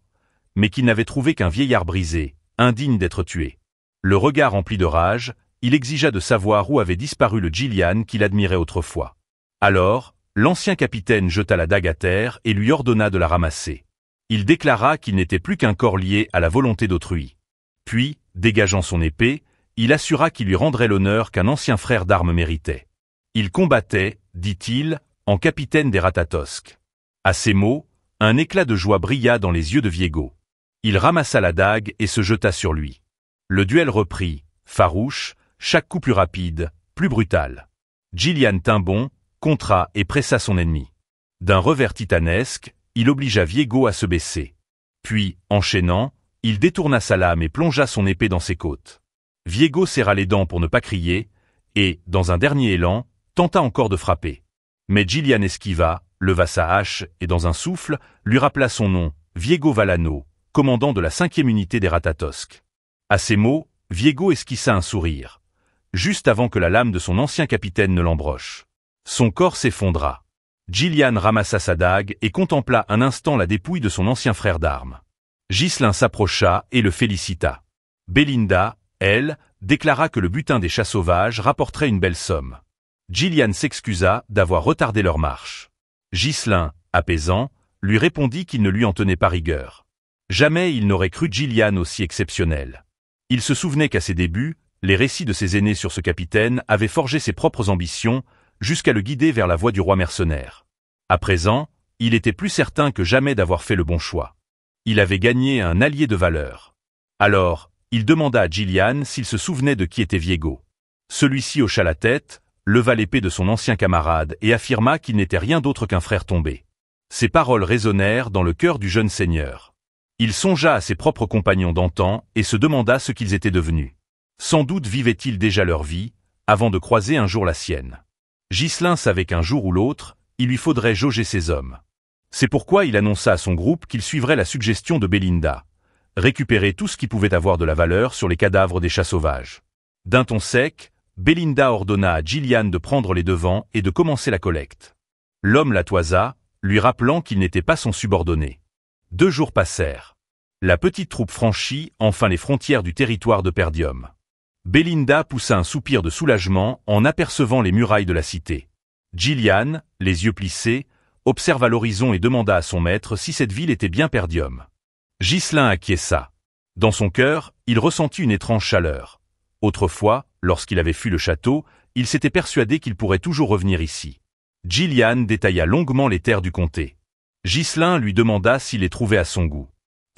Speaker 1: mais qu'il n'avait trouvé qu'un vieillard brisé, indigne d'être tué. Le regard empli de rage, il exigea de savoir où avait disparu le Gillian qu'il admirait autrefois. Alors, l'ancien capitaine jeta la dague à terre et lui ordonna de la ramasser. Il déclara qu'il n'était plus qu'un corps lié à la volonté d'autrui. Puis, dégageant son épée, il assura qu'il lui rendrait l'honneur qu'un ancien frère d'armes méritait. Il combattait, dit-il, en capitaine des Ratatosk. À ces mots, un éclat de joie brilla dans les yeux de Viego. Il ramassa la dague et se jeta sur lui. Le duel reprit, farouche, chaque coup plus rapide, plus brutal. Gillian tint bon, contra et pressa son ennemi. D'un revers titanesque, il obligea Viego à se baisser. Puis, enchaînant, il détourna sa lame et plongea son épée dans ses côtes. Viego serra les dents pour ne pas crier, et, dans un dernier élan, tenta encore de frapper. Mais Gillian esquiva, leva sa hache et dans un souffle, lui rappela son nom, Viego Valano, commandant de la 5e unité des Ratatosk. À ces mots, Viego esquissa un sourire, juste avant que la lame de son ancien capitaine ne l'embroche. Son corps s'effondra. Gillian ramassa sa dague et contempla un instant la dépouille de son ancien frère d'armes. Ghislain s'approcha et le félicita. Belinda, elle, déclara que le butin des chats sauvages rapporterait une belle somme. Gillian s'excusa d'avoir retardé leur marche. Ghislain, apaisant, lui répondit qu'il ne lui en tenait pas rigueur. Jamais il n'aurait cru Gillian aussi exceptionnel. Il se souvenait qu'à ses débuts, les récits de ses aînés sur ce capitaine avaient forgé ses propres ambitions, jusqu'à le guider vers la voie du roi mercenaire. À présent, il était plus certain que jamais d'avoir fait le bon choix. Il avait gagné un allié de valeur. Alors, il demanda à Gillian s'il se souvenait de qui était Viego. Celui-ci hocha la tête, leva l'épée de son ancien camarade et affirma qu'il n'était rien d'autre qu'un frère tombé. Ces paroles résonnèrent dans le cœur du jeune seigneur. Il songea à ses propres compagnons d'antan et se demanda ce qu'ils étaient devenus. Sans doute vivaient-ils déjà leur vie, avant de croiser un jour la sienne. Ghislain savait qu'un jour ou l'autre, il lui faudrait jauger ses hommes. C'est pourquoi il annonça à son groupe qu'il suivrait la suggestion de Belinda, récupérer tout ce qui pouvait avoir de la valeur sur les cadavres des chats sauvages. D'un ton sec, Belinda ordonna à Gillian de prendre les devants et de commencer la collecte. L'homme la toisa, lui rappelant qu'il n'était pas son subordonné. 2 jours passèrent. La petite troupe franchit enfin les frontières du territoire de Perdium. Belinda poussa un soupir de soulagement en apercevant les murailles de la cité. Gillian, les yeux plissés, observa l'horizon et demanda à son maître si cette ville était bien Perdium. Ghislain acquiesça. Dans son cœur, il ressentit une étrange chaleur. Autrefois, lorsqu'il avait fui le château, il s'était persuadé qu'il pourrait toujours revenir ici. Gillian détailla longuement les terres du comté. Ghislain lui demanda s'il les trouvait à son goût.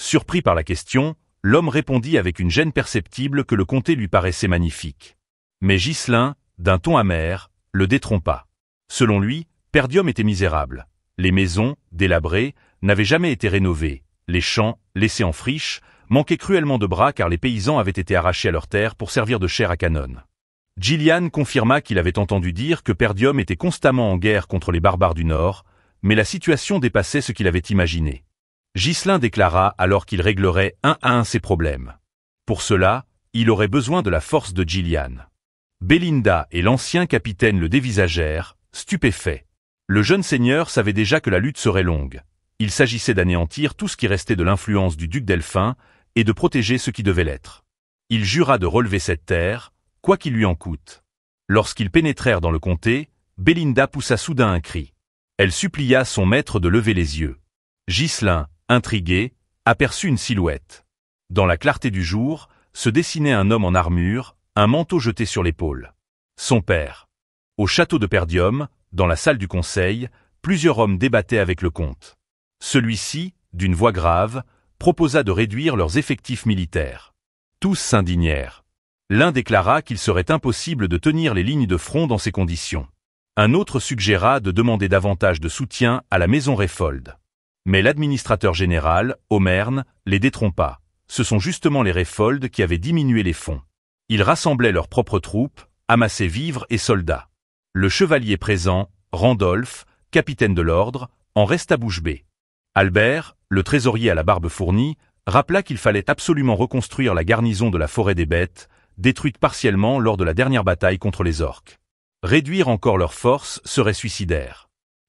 Speaker 1: Surpris par la question, l'homme répondit avec une gêne perceptible que le comté lui paraissait magnifique. Mais Ghislain, d'un ton amer, le détrompa. Selon lui, Perdium était misérable. Les maisons, délabrées, n'avaient jamais été rénovées. Les champs, laissés en friche, manquaient cruellement de bras car les paysans avaient été arrachés à leurs terres pour servir de chair à canon. Gillian confirma qu'il avait entendu dire que Perdium était constamment en guerre contre les barbares du Nord, mais la situation dépassait ce qu'il avait imaginé. Ghislain déclara alors qu'il réglerait un à un ses problèmes. Pour cela, il aurait besoin de la force de Gillian. Belinda et l'ancien capitaine le dévisagèrent, stupéfaits. Le jeune seigneur savait déjà que la lutte serait longue. Il s'agissait d'anéantir tout ce qui restait de l'influence du duc d'Elphin et de protéger ce qui devait l'être. Il jura de relever cette terre, quoi qu'il lui en coûte. Lorsqu'ils pénétrèrent dans le comté, Belinda poussa soudain un cri. Elle supplia son maître de lever les yeux. Ghislain, intrigué, aperçut une silhouette. Dans la clarté du jour, se dessinait un homme en armure, un manteau jeté sur l'épaule. Son père. Au château de Perdium, dans la salle du conseil, plusieurs hommes débattaient avec le comte. Celui-ci, d'une voix grave, proposa de réduire leurs effectifs militaires. Tous s'indignèrent. L'un déclara qu'il serait impossible de tenir les lignes de front dans ces conditions. Un autre suggéra de demander davantage de soutien à la maison Réfold. Mais l'administrateur général, Aumerne, les détrompa. Ce sont justement les Réfold qui avaient diminué les fonds. Ils rassemblaient leurs propres troupes, amassaient vivres et soldats. Le chevalier présent, Randolph, capitaine de l'ordre, en resta bouche bée. Albert, le trésorier à la barbe fournie, rappela qu'il fallait absolument reconstruire la garnison de la forêt des bêtes, détruite partiellement lors de la dernière bataille contre les orques. Réduire encore leurs forces serait suicidaire.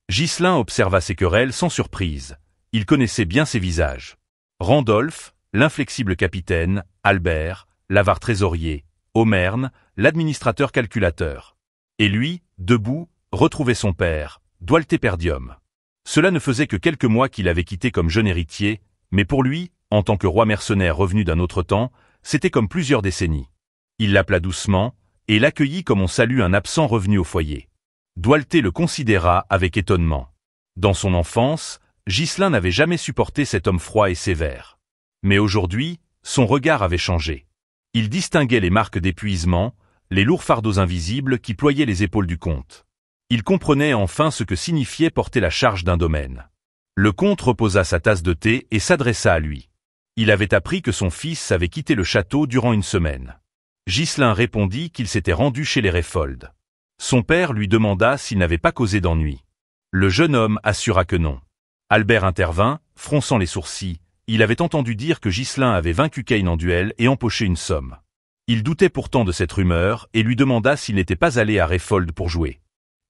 Speaker 1: Ghislain observa ces querelles sans surprise. Il connaissait bien ces visages. Randolph, l'inflexible capitaine, Albert, l'avare trésorier, Aumerne, l'administrateur calculateur. Et lui, debout, retrouvait son père, Doualté Perdium. Cela ne faisait que quelques mois qu'il avait quitté comme jeune héritier, mais pour lui, en tant que roi mercenaire revenu d'un autre temps, c'était comme plusieurs décennies. Il l'appela doucement, et l'accueillit comme on salue un absent revenu au foyer. Doualté le considéra avec étonnement. Dans son enfance, Ghislain n'avait jamais supporté cet homme froid et sévère. Mais aujourd'hui, son regard avait changé. Il distinguait les marques d'épuisement, les lourds fardeaux invisibles qui ployaient les épaules du comte. Il comprenait enfin ce que signifiait porter la charge d'un domaine. Le comte reposa sa tasse de thé et s'adressa à lui. Il avait appris que son fils avait quitté le château durant une semaine. Ghislain répondit qu'il s'était rendu chez les Réfold. Son père lui demanda s'il n'avait pas causé d'ennui. Le jeune homme assura que non. Albert intervint, fronçant les sourcils. Il avait entendu dire que Ghislain avait vaincu Kane en duel et empoché une somme. Il doutait pourtant de cette rumeur et lui demanda s'il n'était pas allé à Réfold pour jouer.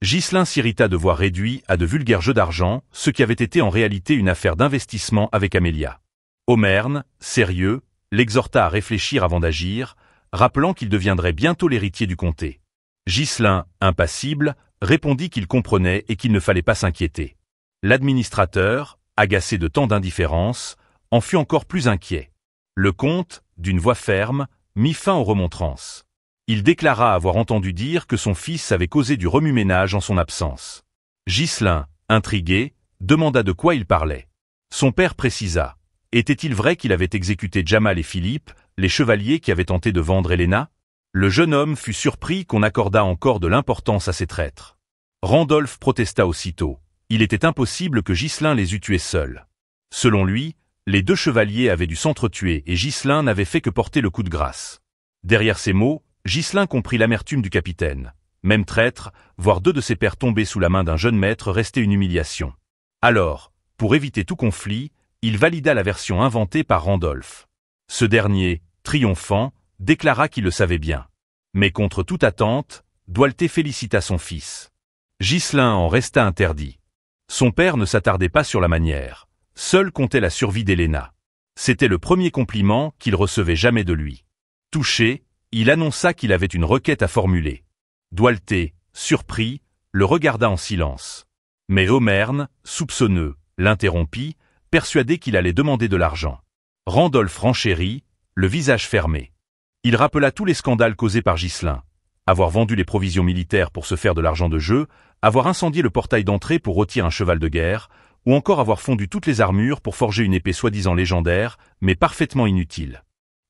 Speaker 1: Ghislain s'irrita de voir réduit à de vulgaires jeux d'argent, ce qui avait été en réalité une affaire d'investissement avec Amélia. Aumerne, sérieux, l'exhorta à réfléchir avant d'agir, rappelant qu'il deviendrait bientôt l'héritier du comté. Ghislain, impassible, répondit qu'il comprenait et qu'il ne fallait pas s'inquiéter. L'administrateur, agacé de tant d'indifférence, en fut encore plus inquiet. Le comte, d'une voix ferme, mit fin aux remontrances. Il déclara avoir entendu dire que son fils avait causé du remue-ménage en son absence. Ghislain, intrigué, demanda de quoi il parlait. Son père précisa. Était-il vrai qu'il avait exécuté Jamal et Philippe, les chevaliers qui avaient tenté de vendre Helena? Le jeune homme fut surpris qu'on accordât encore de l'importance à ces traîtres. Randolph protesta aussitôt. Il était impossible que Ghislain les eût tués seuls. Selon lui, les deux chevaliers avaient dû s'entretuer et Ghislain n'avait fait que porter le coup de grâce. Derrière ces mots, Ghislain comprit l'amertume du capitaine. Même traître, voir deux de ses pairs tomber sous la main d'un jeune maître restait une humiliation. Alors, pour éviter tout conflit, il valida la version inventée par Randolph. Ce dernier, triomphant, déclara qu'il le savait bien. Mais contre toute attente, Doualté félicita son fils. Ghislain en resta interdit. Son père ne s'attardait pas sur la manière. Seul comptait la survie d'Helena. C'était le premier compliment qu'il recevait jamais de lui. Touché, Il annonça qu'il avait une requête à formuler. Doualté, surpris, le regarda en silence. Mais Homerne, soupçonneux, l'interrompit, persuadé qu'il allait demander de l'argent. Randolph renchérit, le visage fermé. Il rappela tous les scandales causés par Ghislain. Avoir vendu les provisions militaires pour se faire de l'argent de jeu, avoir incendié le portail d'entrée pour rôtir un cheval de guerre, ou encore avoir fondu toutes les armures pour forger une épée soi-disant légendaire, mais parfaitement inutile.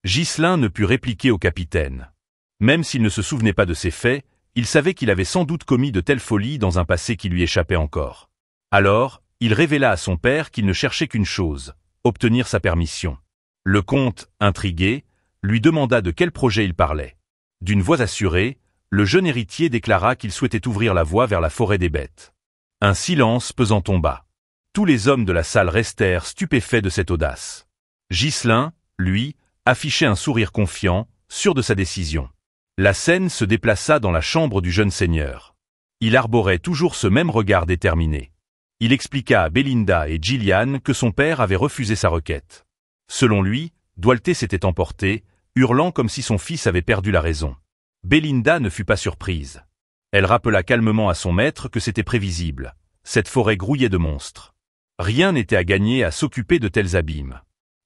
Speaker 1: Ghislain ne put répliquer au capitaine. Même s'il ne se souvenait pas de ces faits, il savait qu'il avait sans doute commis de telles folies dans un passé qui lui échappait encore. Alors, il révéla à son père qu'il ne cherchait qu'une chose, obtenir sa permission. Le comte, intrigué, lui demanda de quel projet il parlait. D'une voix assurée, le jeune héritier déclara qu'il souhaitait ouvrir la voie vers la forêt des bêtes. Un silence pesant tomba. Tous les hommes de la salle restèrent stupéfaits de cette audace. Ghislain, lui, affichait un sourire confiant, sûr de sa décision. La scène se déplaça dans la chambre du jeune seigneur. Il arborait toujours ce même regard déterminé. Il expliqua à Belinda et Gillian que son père avait refusé sa requête. Selon lui, Doualté s'était emporté, hurlant comme si son fils avait perdu la raison. Belinda ne fut pas surprise. Elle rappela calmement à son maître que c'était prévisible. Cette forêt grouillait de monstres. Rien n'était à gagner à s'occuper de tels abîmes.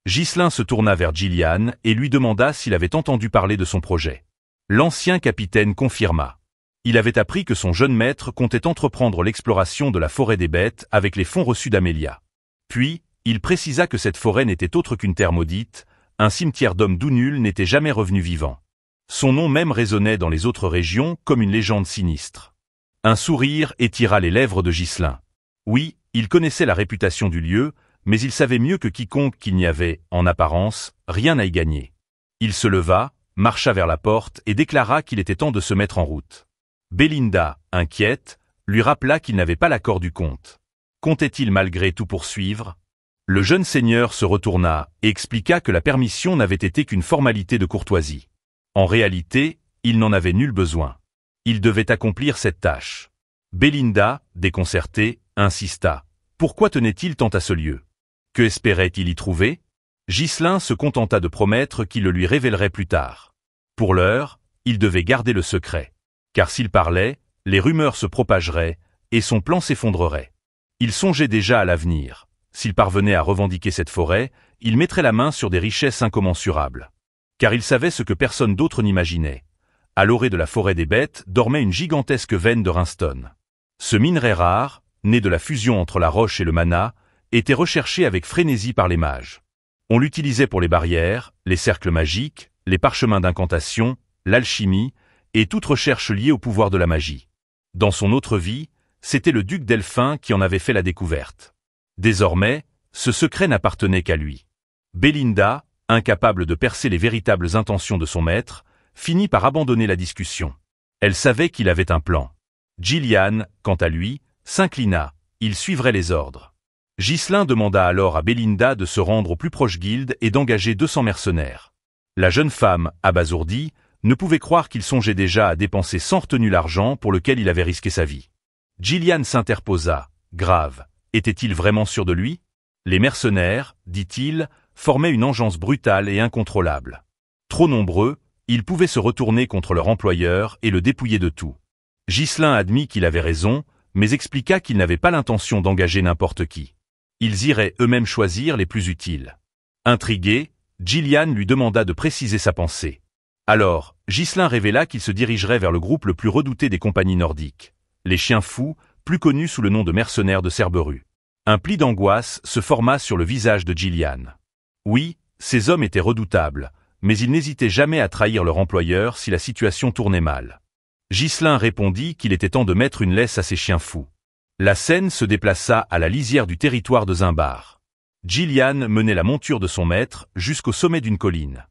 Speaker 1: Ghislain se tourna vers Gillian et lui demanda s'il avait entendu parler de son projet. L'ancien capitaine confirma. Il avait appris que son jeune maître comptait entreprendre l'exploration de la forêt des bêtes avec les fonds reçus d'Amélia. Puis, il précisa que cette forêt n'était autre qu'une terre maudite, un cimetière d'hommes d'où nul n'était jamais revenu vivant. Son nom même résonnait dans les autres régions comme une légende sinistre. Un sourire étira les lèvres de Ghislain. Oui, il connaissait la réputation du lieu, mais il savait mieux que quiconque qu'il n'y avait, en apparence, rien à y gagner. Il se leva, marcha vers la porte et déclara qu'il était temps de se mettre en route. Belinda, inquiète, lui rappela qu'il n'avait pas l'accord du comte. Comptait-il malgré tout poursuivre? Le jeune seigneur se retourna et expliqua que la permission n'avait été qu'une formalité de courtoisie. En réalité, il n'en avait nul besoin. Il devait accomplir cette tâche. Belinda, déconcertée, insista. Pourquoi tenait-il tant à ce lieu? Que espérait-il y trouver? Ghislain se contenta de promettre qu'il le lui révélerait plus tard. Pour l'heure, il devait garder le secret. Car s'il parlait, les rumeurs se propageraient et son plan s'effondrerait. Il songeait déjà à l'avenir. S'il parvenait à revendiquer cette forêt, il mettrait la main sur des richesses incommensurables. Car il savait ce que personne d'autre n'imaginait. À l'orée de la forêt des bêtes dormait une gigantesque veine de Rinston. Ce minerai rare, né de la fusion entre la roche et le mana, était recherché avec frénésie par les mages. On l'utilisait pour les barrières, les cercles magiques, les parchemins d'incantation, l'alchimie, et toute recherche liée au pouvoir de la magie. Dans son autre vie, c'était le duc Delphin qui en avait fait la découverte. Désormais, ce secret n'appartenait qu'à lui. Belinda, incapable de percer les véritables intentions de son maître, finit par abandonner la discussion. Elle savait qu'il avait un plan. Gillian, quant à lui, s'inclina, il suivrait les ordres. Ghislain demanda alors à Belinda de se rendre au plus proche guilde et d'engager 200 mercenaires. La jeune femme, abasourdie, ne pouvait croire qu'il songeait déjà à dépenser sans retenue l'argent pour lequel il avait risqué sa vie. Gillian s'interposa, grave. Était-il vraiment sûr de lui? Les mercenaires, dit-il, formaient une engeance brutale et incontrôlable. Trop nombreux, ils pouvaient se retourner contre leur employeur et le dépouiller de tout. Ghislain admit qu'il avait raison, mais expliqua qu'il n'avait pas l'intention d'engager n'importe qui. Ils iraient eux-mêmes choisir les plus utiles. Intrigué, Gillian lui demanda de préciser sa pensée. Alors, Ghislain révéla qu'il se dirigerait vers le groupe le plus redouté des compagnies nordiques, les chiens fous, plus connus sous le nom de mercenaires de Cerberus. Un pli d'angoisse se forma sur le visage de Gillian. Oui, ces hommes étaient redoutables, mais ils n'hésitaient jamais à trahir leur employeur si la situation tournait mal. Ghislain répondit qu'il était temps de mettre une laisse à ces chiens fous. La scène se déplaça à la lisière du territoire de Zimbar. Gillian menait la monture de son maître jusqu'au sommet d'une colline.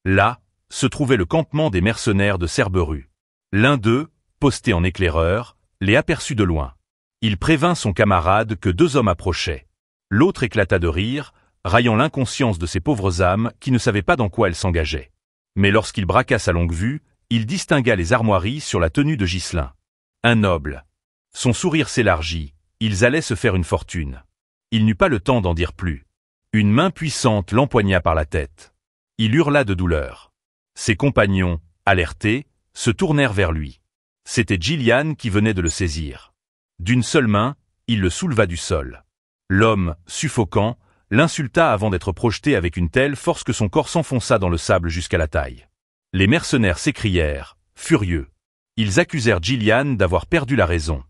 Speaker 1: Là, se trouvait le campement des mercenaires de Cerberus. L'un d'eux, posté en éclaireur, les aperçut de loin. Il prévint son camarade que 2 hommes approchaient. L'autre éclata de rire, raillant l'inconscience de ces pauvres âmes qui ne savaient pas dans quoi elles s'engageaient. Mais lorsqu'il braqua sa longue vue, il distingua les armoiries sur la tenue de Ghislain. Un noble. Son sourire s'élargit, ils allaient se faire une fortune. Il n'eut pas le temps d'en dire plus. Une main puissante l'empoigna par la tête. Il hurla de douleur. Ses compagnons, alertés, se tournèrent vers lui. C'était Gillian qui venait de le saisir. D'une seule main, il le souleva du sol. L'homme, suffocant, l'insulta avant d'être projeté avec une telle force que son corps s'enfonça dans le sable jusqu'à la taille. Les mercenaires s'écrièrent, furieux. Ils accusèrent Gillian d'avoir perdu la raison.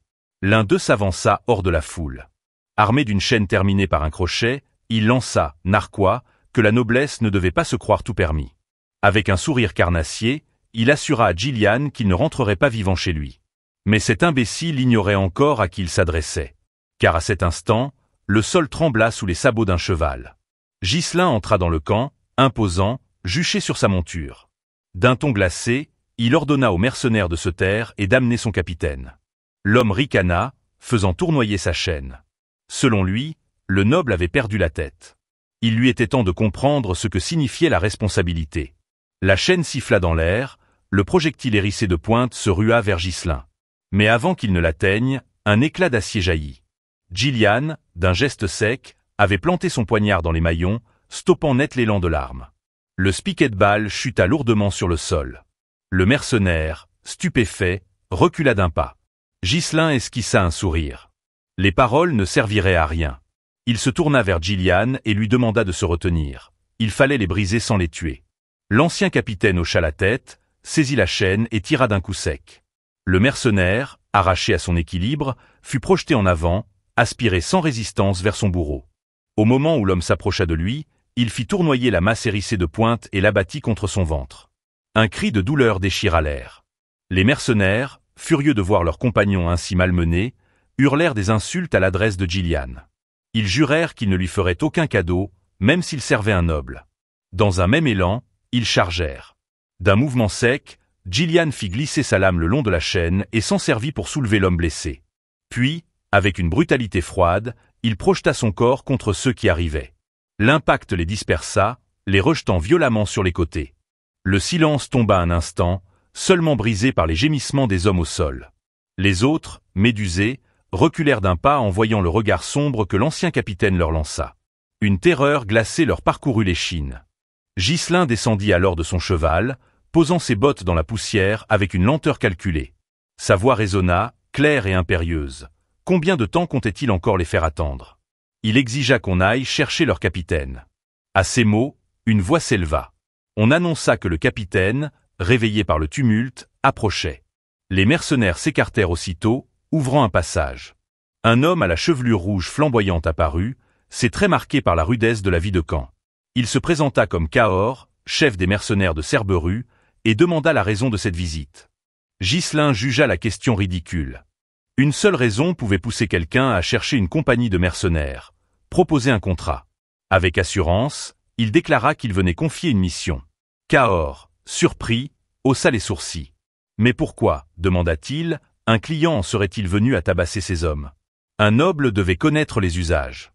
Speaker 1: L'un d'eux s'avança hors de la foule. Armé d'une chaîne terminée par un crochet, il lança, narquois, que la noblesse ne devait pas se croire tout permis. Avec un sourire carnassier, il assura à Gillian qu'il ne rentrerait pas vivant chez lui. Mais cet imbécile ignorait encore à qui il s'adressait. Car à cet instant, le sol trembla sous les sabots d'un cheval. Ghislain entra dans le camp, imposant, juché sur sa monture. D'un ton glacé, il ordonna aux mercenaires de se taire et d'amener son capitaine. L'homme ricana, faisant tournoyer sa chaîne. Selon lui, le noble avait perdu la tête. Il lui était temps de comprendre ce que signifiait la responsabilité. La chaîne siffla dans l'air, le projectile hérissé de pointe se rua vers Ghislain. Mais avant qu'il ne l'atteigne, un éclat d'acier jaillit. Gillian, d'un geste sec, avait planté son poignard dans les maillons, stoppant net l'élan de l'arme. Le spiquet de balle chuta lourdement sur le sol. Le mercenaire, stupéfait, recula d'un pas. Ghislain esquissa un sourire. Les paroles ne serviraient à rien. Il se tourna vers Gillian et lui demanda de se retenir. Il fallait les briser sans les tuer. L'ancien capitaine hocha la tête, saisit la chaîne et tira d'un coup sec. Le mercenaire, arraché à son équilibre, fut projeté en avant, aspiré sans résistance vers son bourreau. Au moment où l'homme s'approcha de lui, il fit tournoyer la masse hérissée de pointe et l'abattit contre son ventre. Un cri de douleur déchira l'air. Les mercenaires, furieux de voir leur compagnon ainsi malmené, hurlèrent des insultes à l'adresse de Gillian. Ils jurèrent qu'ils ne lui feraient aucun cadeau, même s'il servait un noble. Dans un même élan, ils chargèrent. D'un mouvement sec, Gillian fit glisser sa lame le long de la chaîne et s'en servit pour soulever l'homme blessé. Puis, avec une brutalité froide, il projeta son corps contre ceux qui arrivaient. L'impact les dispersa, les rejetant violemment sur les côtés. Le silence tomba un instant, seulement brisé par les gémissements des hommes au sol. Les autres, médusés, reculèrent d'un pas en voyant le regard sombre que l'ancien capitaine leur lança. Une terreur glacée leur parcourut l'échine. Ghislain descendit alors de son cheval, posant ses bottes dans la poussière avec une lenteur calculée. Sa voix résonna, claire et impérieuse. Combien de temps comptait-il encore les faire attendre? Il exigea qu'on aille chercher leur capitaine. À ces mots, une voix s'éleva. On annonça que le capitaine, réveillé par le tumulte, approchait. Les mercenaires s'écartèrent aussitôt, ouvrant un passage. Un homme à la chevelure rouge flamboyante apparut, ses traits marqués par la rudesse de la vie de camp. Il se présenta comme Cahors, chef des mercenaires de Cerberus, et demanda la raison de cette visite. Ghislain jugea la question ridicule. Une seule raison pouvait pousser quelqu'un à chercher une compagnie de mercenaires, proposer un contrat. Avec assurance, il déclara qu'il venait confier une mission. Cahors, surpris, haussa les sourcils. Mais pourquoi, demanda-t-il, un client en serait-il venu à tabasser ses hommes? Un noble devait connaître les usages.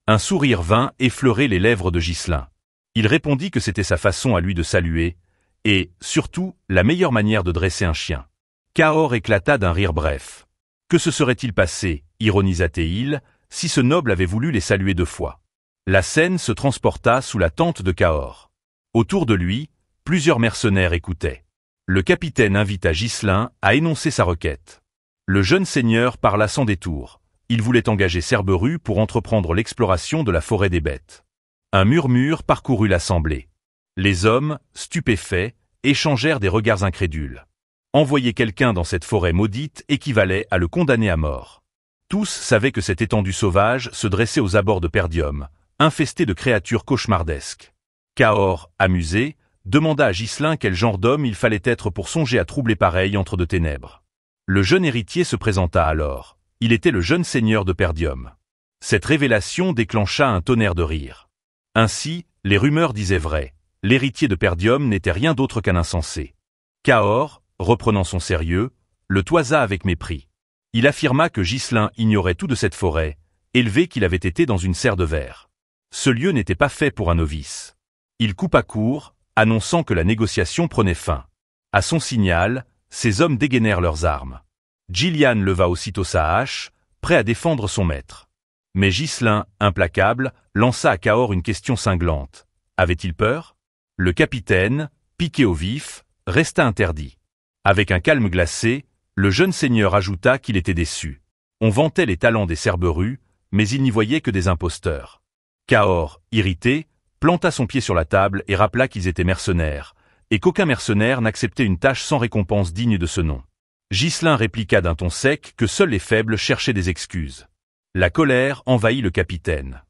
Speaker 1: Un sourire vint effleurer les lèvres de Ghislain. Il répondit que c'était sa façon à lui de saluer, et, surtout, la meilleure manière de dresser un chien. Cahors éclata d'un rire bref. Que se serait-il passé, ironisa-t-il, si ce noble avait voulu les saluer 2 fois? La scène se transporta sous la tente de Cahors. Autour de lui, plusieurs mercenaires écoutaient. Le capitaine invita Ghislain à énoncer sa requête. Le jeune seigneur parla sans détour. Il voulait engager Cerberus pour entreprendre l'exploration de la forêt des bêtes. Un murmure parcourut l'assemblée. Les hommes, stupéfaits, échangèrent des regards incrédules. Envoyer quelqu'un dans cette forêt maudite équivalait à le condamner à mort. Tous savaient que cette étendue sauvage se dressait aux abords de Perdium, infestée de créatures cauchemardesques. Cahors, amusé, demanda à Ghislain quel genre d'homme il fallait être pour songer à troubler pareil entre de ténèbres. Le jeune héritier se présenta alors. Il était le jeune seigneur de Perdium. Cette révélation déclencha un tonnerre de rire. Ainsi, les rumeurs disaient vrai. L'héritier de Perdium n'était rien d'autre qu'un insensé. Cahors, reprenant son sérieux, le toisa avec mépris. Il affirma que Ghislain ignorait tout de cette forêt, élevé qu'il avait été dans une serre de verre. Ce lieu n'était pas fait pour un novice. Il coupa court, annonçant que la négociation prenait fin. À son signal, ses hommes dégainèrent leurs armes. Gillian leva aussitôt sa hache, prêt à défendre son maître. Mais Ghislain, implacable, lança à Cahors une question cinglante. Avait-il peur? Le capitaine, piqué au vif, resta interdit. Avec un calme glacé, le jeune seigneur ajouta qu'il était déçu. On vantait les talents des Cerberus, mais il n'y voyait que des imposteurs. Cahors, irrité, planta son pied sur la table et rappela qu'ils étaient mercenaires, et qu'aucun mercenaire n'acceptait une tâche sans récompense digne de ce nom. Ghislain répliqua d'un ton sec que seuls les faibles cherchaient des excuses. La colère envahit le capitaine.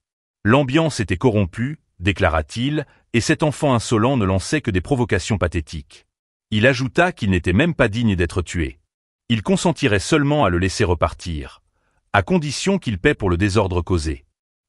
Speaker 1: L'ambiance était corrompue, déclara-t-il, et cet enfant insolent ne lançait que des provocations pathétiques. Il ajouta qu'il n'était même pas digne d'être tué. Il consentirait seulement à le laisser repartir, à condition qu'il paie pour le désordre causé.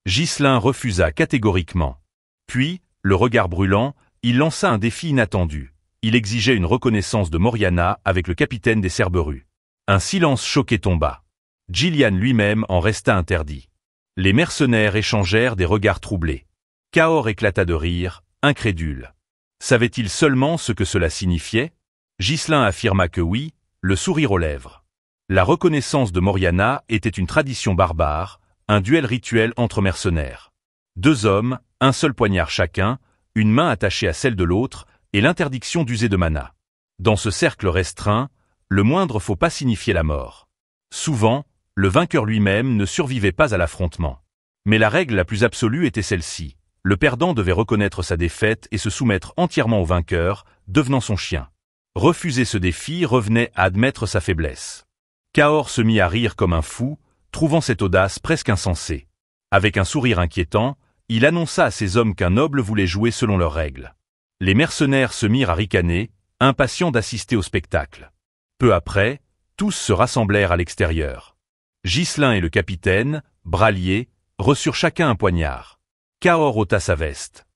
Speaker 1: Ghislain refusa catégoriquement. Puis, le regard brûlant, il lança un défi inattendu. Il exigeait une reconnaissance de Moriana avec le capitaine des Cerberus. Un silence choqué tomba. Gillian lui-même en resta interdit. Les mercenaires échangèrent des regards troublés. Cahors éclata de rire, incrédule. Savait-il seulement ce que cela signifiait? Ghislain affirma que oui, le sourire aux lèvres. La reconnaissance de Moriana était une tradition barbare, un duel rituel entre mercenaires. Deux hommes, un seul poignard chacun, une main attachée à celle de l'autre, et l'interdiction d'user de mana. Dans ce cercle restreint, le moindre faux pas signifiait la mort. Souvent, le vainqueur lui-même ne survivait pas à l'affrontement. Mais la règle la plus absolue était celle-ci. Le perdant devait reconnaître sa défaite et se soumettre entièrement au vainqueur, devenant son chien. Refuser ce défi revenait à admettre sa faiblesse. Cahors se mit à rire comme un fou, trouvant cette audace presque insensée. Avec un sourire inquiétant, il annonça à ses hommes qu'un noble voulait jouer selon leurs règles. Les mercenaires se mirent à ricaner, impatients d'assister au spectacle. Peu après, tous se rassemblèrent à l'extérieur. Ghislain et le capitaine, bras liés, reçurent chacun un poignard. Cahors ôta sa veste.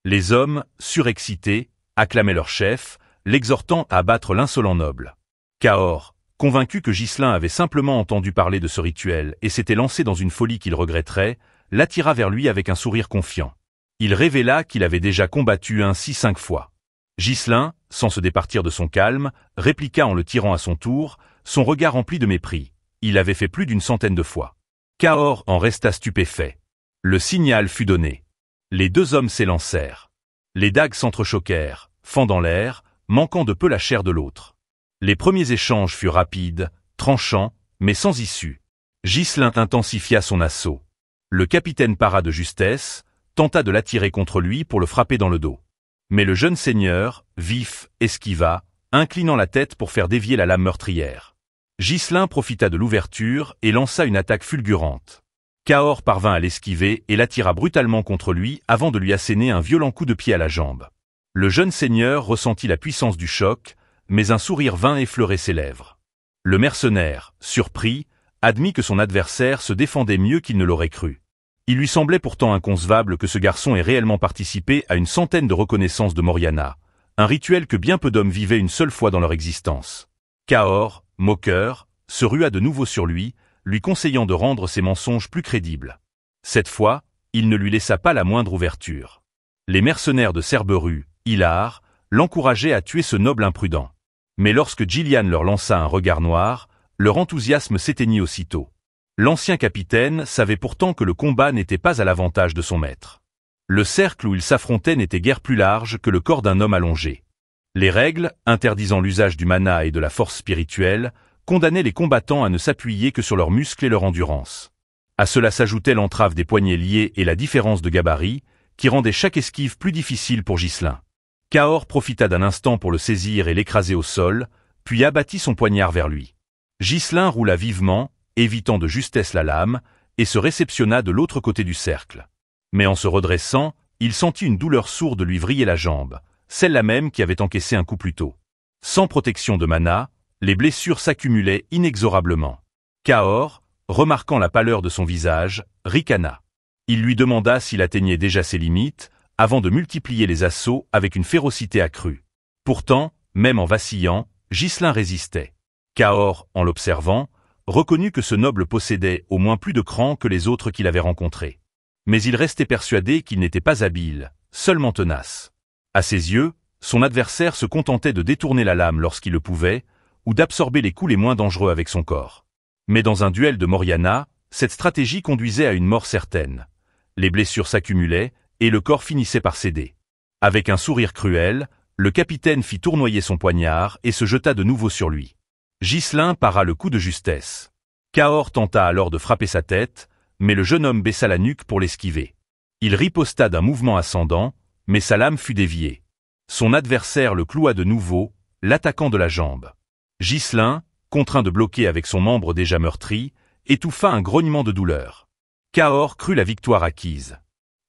Speaker 1: Les hommes, surexcités, acclamaient leur chef, l'exhortant à abattre l'insolent noble. Cahors, convaincu que Ghislain avait simplement entendu parler de ce rituel et s'était lancé dans une folie qu'il regretterait, l'attira vers lui avec un sourire confiant. Il révéla qu'il avait déjà combattu ainsi 5 fois. Ghislain, sans se départir de son calme, répliqua en le tirant à son tour, son regard rempli de mépris. Il avait fait plus d'une centaine de fois. Cahors en resta stupéfait. Le signal fut donné. Les deux hommes s'élancèrent. Les dagues s'entrechoquèrent, fendant l'air, manquant de peu la chair de l'autre. Les premiers échanges furent rapides, tranchants, mais sans issue. Ghislain intensifia son assaut. Le capitaine para de justesse, tenta de l'attirer contre lui pour le frapper dans le dos. Mais le jeune seigneur, vif, esquiva, inclinant la tête pour faire dévier la lame meurtrière. Ghislain profita de l'ouverture et lança une attaque fulgurante. Cahors parvint à l'esquiver et l'attira brutalement contre lui avant de lui asséner un violent coup de pied à la jambe. Le jeune seigneur ressentit la puissance du choc, mais un sourire vint effleurer ses lèvres. Le mercenaire, surpris, admit que son adversaire se défendait mieux qu'il ne l'aurait cru. Il lui semblait pourtant inconcevable que ce garçon ait réellement participé à une centaine de reconnaissances de Moriana, un rituel que bien peu d'hommes vivaient une seule fois dans leur existence. Cahors, moqueur, se rua de nouveau sur lui conseillant de rendre ses mensonges plus crédibles. Cette fois, il ne lui laissa pas la moindre ouverture. Les mercenaires de Cerberus, hilars, l'encourageaient à tuer ce noble imprudent. Mais lorsque Gillian leur lança un regard noir, leur enthousiasme s'éteignit aussitôt. L'ancien capitaine savait pourtant que le combat n'était pas à l'avantage de son maître. Le cercle où ils s'affrontaient n'était guère plus large que le corps d'un homme allongé. Les règles, interdisant l'usage du mana et de la force spirituelle, condamnaient les combattants à ne s'appuyer que sur leurs muscles et leur endurance. À cela s'ajoutait l'entrave des poignets liés et la différence de gabarit, qui rendait chaque esquive plus difficile pour Ghislain. Cahors profita d'un instant pour le saisir et l'écraser au sol, puis abattit son poignard vers lui. Ghislain roula vivement, évitant de justesse la lame, et se réceptionna de l'autre côté du cercle. Mais en se redressant, il sentit une douleur sourde lui vriller la jambe, celle-là même qui avait encaissé un coup plus tôt. Sans protection de mana, les blessures s'accumulaient inexorablement. Cahors, remarquant la pâleur de son visage, ricana. Il lui demanda s'il atteignait déjà ses limites, avant de multiplier les assauts avec une férocité accrue. Pourtant, même en vacillant, Ghislain résistait. Cahors, en l'observant, reconnut que ce noble possédait au moins plus de cran que les autres qu'il avait rencontrés. Mais il restait persuadé qu'il n'était pas habile, seulement tenace. À ses yeux, son adversaire se contentait de détourner la lame lorsqu'il le pouvait, ou d'absorber les coups les moins dangereux avec son corps. Mais dans un duel de Moriana, cette stratégie conduisait à une mort certaine. Les blessures s'accumulaient, et le corps finissait par céder. Avec un sourire cruel, Le capitaine fit tournoyer son poignard et se jeta de nouveau sur lui. Ghislain para le coup de justesse. Cahors tenta alors de frapper sa tête, mais le jeune homme baissa la nuque pour l'esquiver. Il riposta d'un mouvement ascendant, mais sa lame fut déviée. Son adversaire le cloua de nouveau, l'attaquant de la jambe. Ghislain, contraint de bloquer avec son membre déjà meurtri, étouffa un grognement de douleur. Cahors crut la victoire acquise.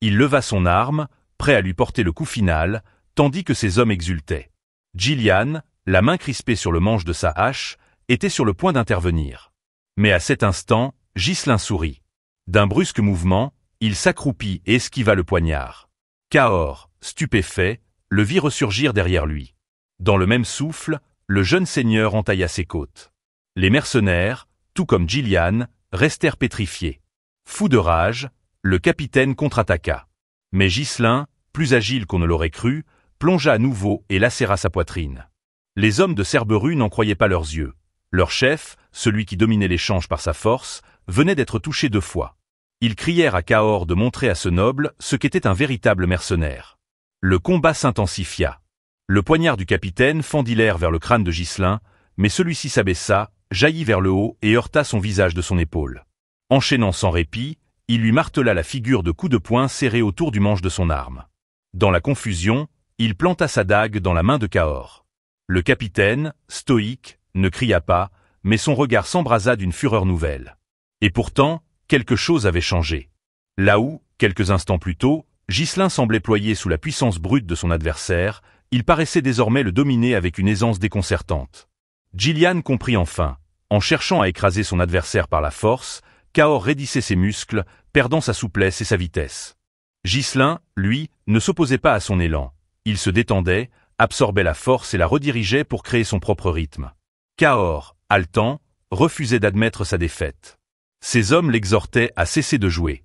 Speaker 1: Il leva son arme, prêt à lui porter le coup final, tandis que ses hommes exultaient. Gillian, la main crispée sur le manche de sa hache, était sur le point d'intervenir. Mais à cet instant, Ghislain sourit. D'un brusque mouvement, il s'accroupit et esquiva le poignard. Cahors, stupéfait, le vit ressurgir derrière lui. Dans le même souffle, le jeune seigneur entailla ses côtes. Les mercenaires, tout comme Gillian, restèrent pétrifiés. Fou de rage, le capitaine contre-attaqua. Mais Ghislain, plus agile qu'on ne l'aurait cru, plongea à nouveau et lacéra sa poitrine. Les hommes de Cerberus n'en croyaient pas leurs yeux. Leur chef, celui qui dominait l'échange par sa force, venait d'être touché 2 fois. Ils crièrent à Cahors de montrer à ce noble ce qu'était un véritable mercenaire. Le combat s'intensifia. Le poignard du capitaine fendit l'air vers le crâne de Ghislain, mais celui-ci s'abaissa, jaillit vers le haut et heurta son visage de son épaule. Enchaînant sans répit, il lui martela la figure de coups de poing serrés autour du manche de son arme. Dans la confusion, il planta sa dague dans la main de Cahors. Le capitaine, stoïque, ne cria pas, mais son regard s'embrasa d'une fureur nouvelle. Et pourtant, quelque chose avait changé. Là où, quelques instants plus tôt, Ghislain semblait ployé sous la puissance brute de son adversaire, il paraissait désormais le dominer avec une aisance déconcertante. Gillian comprit enfin. En cherchant à écraser son adversaire par la force, Cahors raidissait ses muscles, perdant sa souplesse et sa vitesse. Ghislain, lui, ne s'opposait pas à son élan. Il se détendait, absorbait la force et la redirigeait pour créer son propre rythme. Cahors, haletant, refusait d'admettre sa défaite. Ses hommes l'exhortaient à cesser de jouer.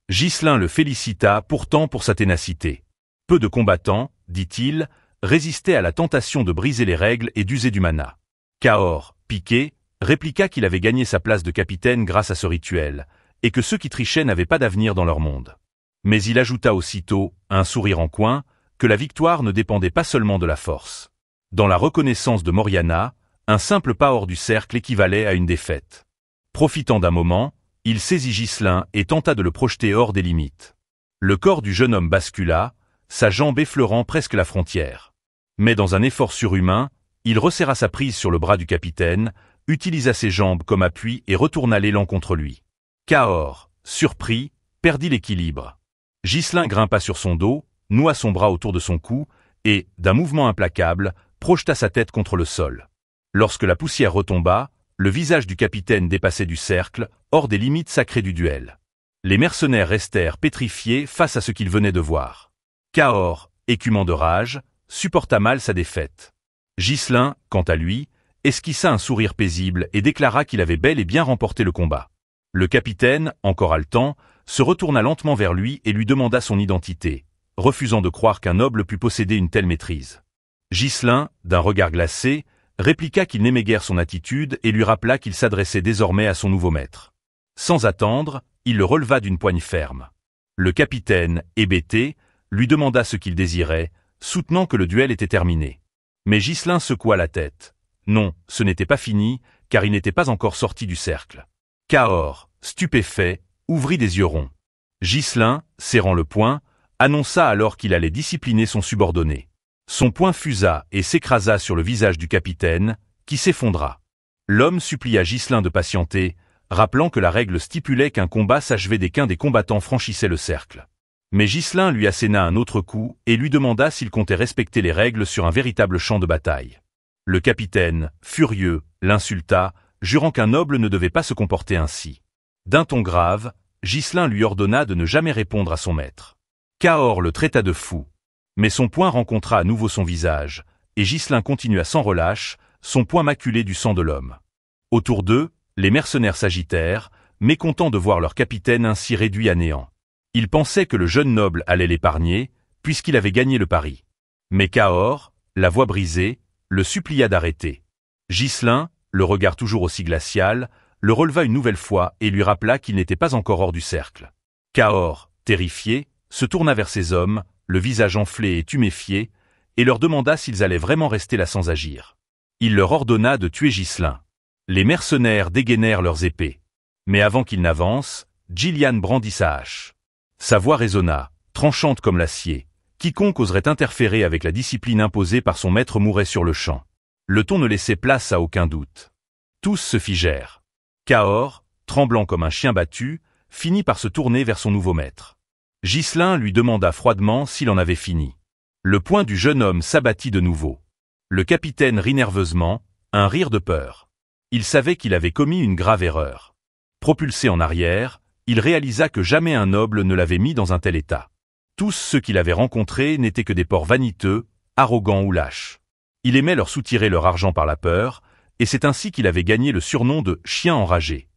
Speaker 1: Ghislain le félicita pourtant pour sa ténacité. Peu de combattants, dit-il, résistaient à la tentation de briser les règles et d'user du mana. Cahors, piqué, répliqua qu'il avait gagné sa place de capitaine grâce à ce rituel, et que ceux qui trichaient n'avaient pas d'avenir dans leur monde. Mais il ajouta aussitôt, un sourire en coin, que la victoire ne dépendait pas seulement de la force. Dans la reconnaissance de Moriana, un simple pas hors du cercle équivalait à une défaite. Profitant d'un moment, il saisit Ghislain et tenta de le projeter hors des limites. Le corps du jeune homme bascula, sa jambe effleurant presque la frontière. Mais dans un effort surhumain, il resserra sa prise sur le bras du capitaine, utilisa ses jambes comme appui et retourna l'élan contre lui. Cahors, surpris, perdit l'équilibre. Ghislain grimpa sur son dos, noua son bras autour de son cou, et, d'un mouvement implacable, projeta sa tête contre le sol. Lorsque la poussière retomba, le visage du capitaine dépassait du cercle, hors des limites sacrées du duel. Les mercenaires restèrent pétrifiés face à ce qu'ils venaient de voir. Cahors, écumant de rage, supporta mal sa défaite. Ghislain, quant à lui, esquissa un sourire paisible et déclara qu'il avait bel et bien remporté le combat. Le capitaine, encore haletant, se retourna lentement vers lui et lui demanda son identité, refusant de croire qu'un noble pût posséder une telle maîtrise. Ghislain, d'un regard glacé, répliqua qu'il n'aimait guère son attitude et lui rappela qu'il s'adressait désormais à son nouveau maître. Sans attendre, il le releva d'une poigne ferme. Le capitaine, hébété, lui demanda ce qu'il désirait, soutenant que le duel était terminé. Mais Ghislain secoua la tête. Non, ce n'était pas fini, car il n'était pas encore sorti du cercle. Cahors, stupéfait, ouvrit des yeux ronds. Ghislain, serrant le poing, annonça alors qu'il allait discipliner son subordonné. Son poing fusa et s'écrasa sur le visage du capitaine, qui s'effondra. L'homme supplia Ghislain de patienter, rappelant que la règle stipulait qu'un combat s'achevait dès qu'un des combattants franchissait le cercle. Mais Ghislain lui asséna un autre coup et lui demanda s'il comptait respecter les règles sur un véritable champ de bataille. Le capitaine, furieux, l'insulta, jurant qu'un noble ne devait pas se comporter ainsi. D'un ton grave, Ghislain lui ordonna de ne jamais répondre à son maître. Cahors le traita de fou. Mais son poing rencontra à nouveau son visage, et Ghislain continua sans relâche, son poing maculé du sang de l'homme. Autour d'eux, les mercenaires s'agitèrent, mécontents de voir leur capitaine ainsi réduit à néant. Ils pensaient que le jeune noble allait l'épargner, puisqu'il avait gagné le pari. Mais Cahors, la voix brisée, le supplia d'arrêter. Ghislain, le regard toujours aussi glacial, le releva une nouvelle fois et lui rappela qu'il n'était pas encore hors du cercle. Cahors, terrifié, se tourna vers ses hommes, le visage enflé et tuméfié, et leur demanda s'ils allaient vraiment rester là sans agir. Il leur ordonna de tuer Ghislain. Les mercenaires dégainèrent leurs épées. Mais avant qu'ils n'avancent, Gillian brandit sa hache. Sa voix résonna, tranchante comme l'acier. Quiconque oserait interférer avec la discipline imposée par son maître mourrait sur le champ. Le ton ne laissait place à aucun doute. Tous se figèrent. Cahors, tremblant comme un chien battu, finit par se tourner vers son nouveau maître. Ghislain lui demanda froidement s'il en avait fini. Le poing du jeune homme s'abattit de nouveau. Le capitaine rit nerveusement, un rire de peur. Il savait qu'il avait commis une grave erreur. Propulsé en arrière, il réalisa que jamais un noble ne l'avait mis dans un tel état. Tous ceux qu'il avait rencontrés n'étaient que des porcs vaniteux, arrogants ou lâches. Il aimait leur soutirer leur argent par la peur, et c'est ainsi qu'il avait gagné le surnom de « chien enragé ».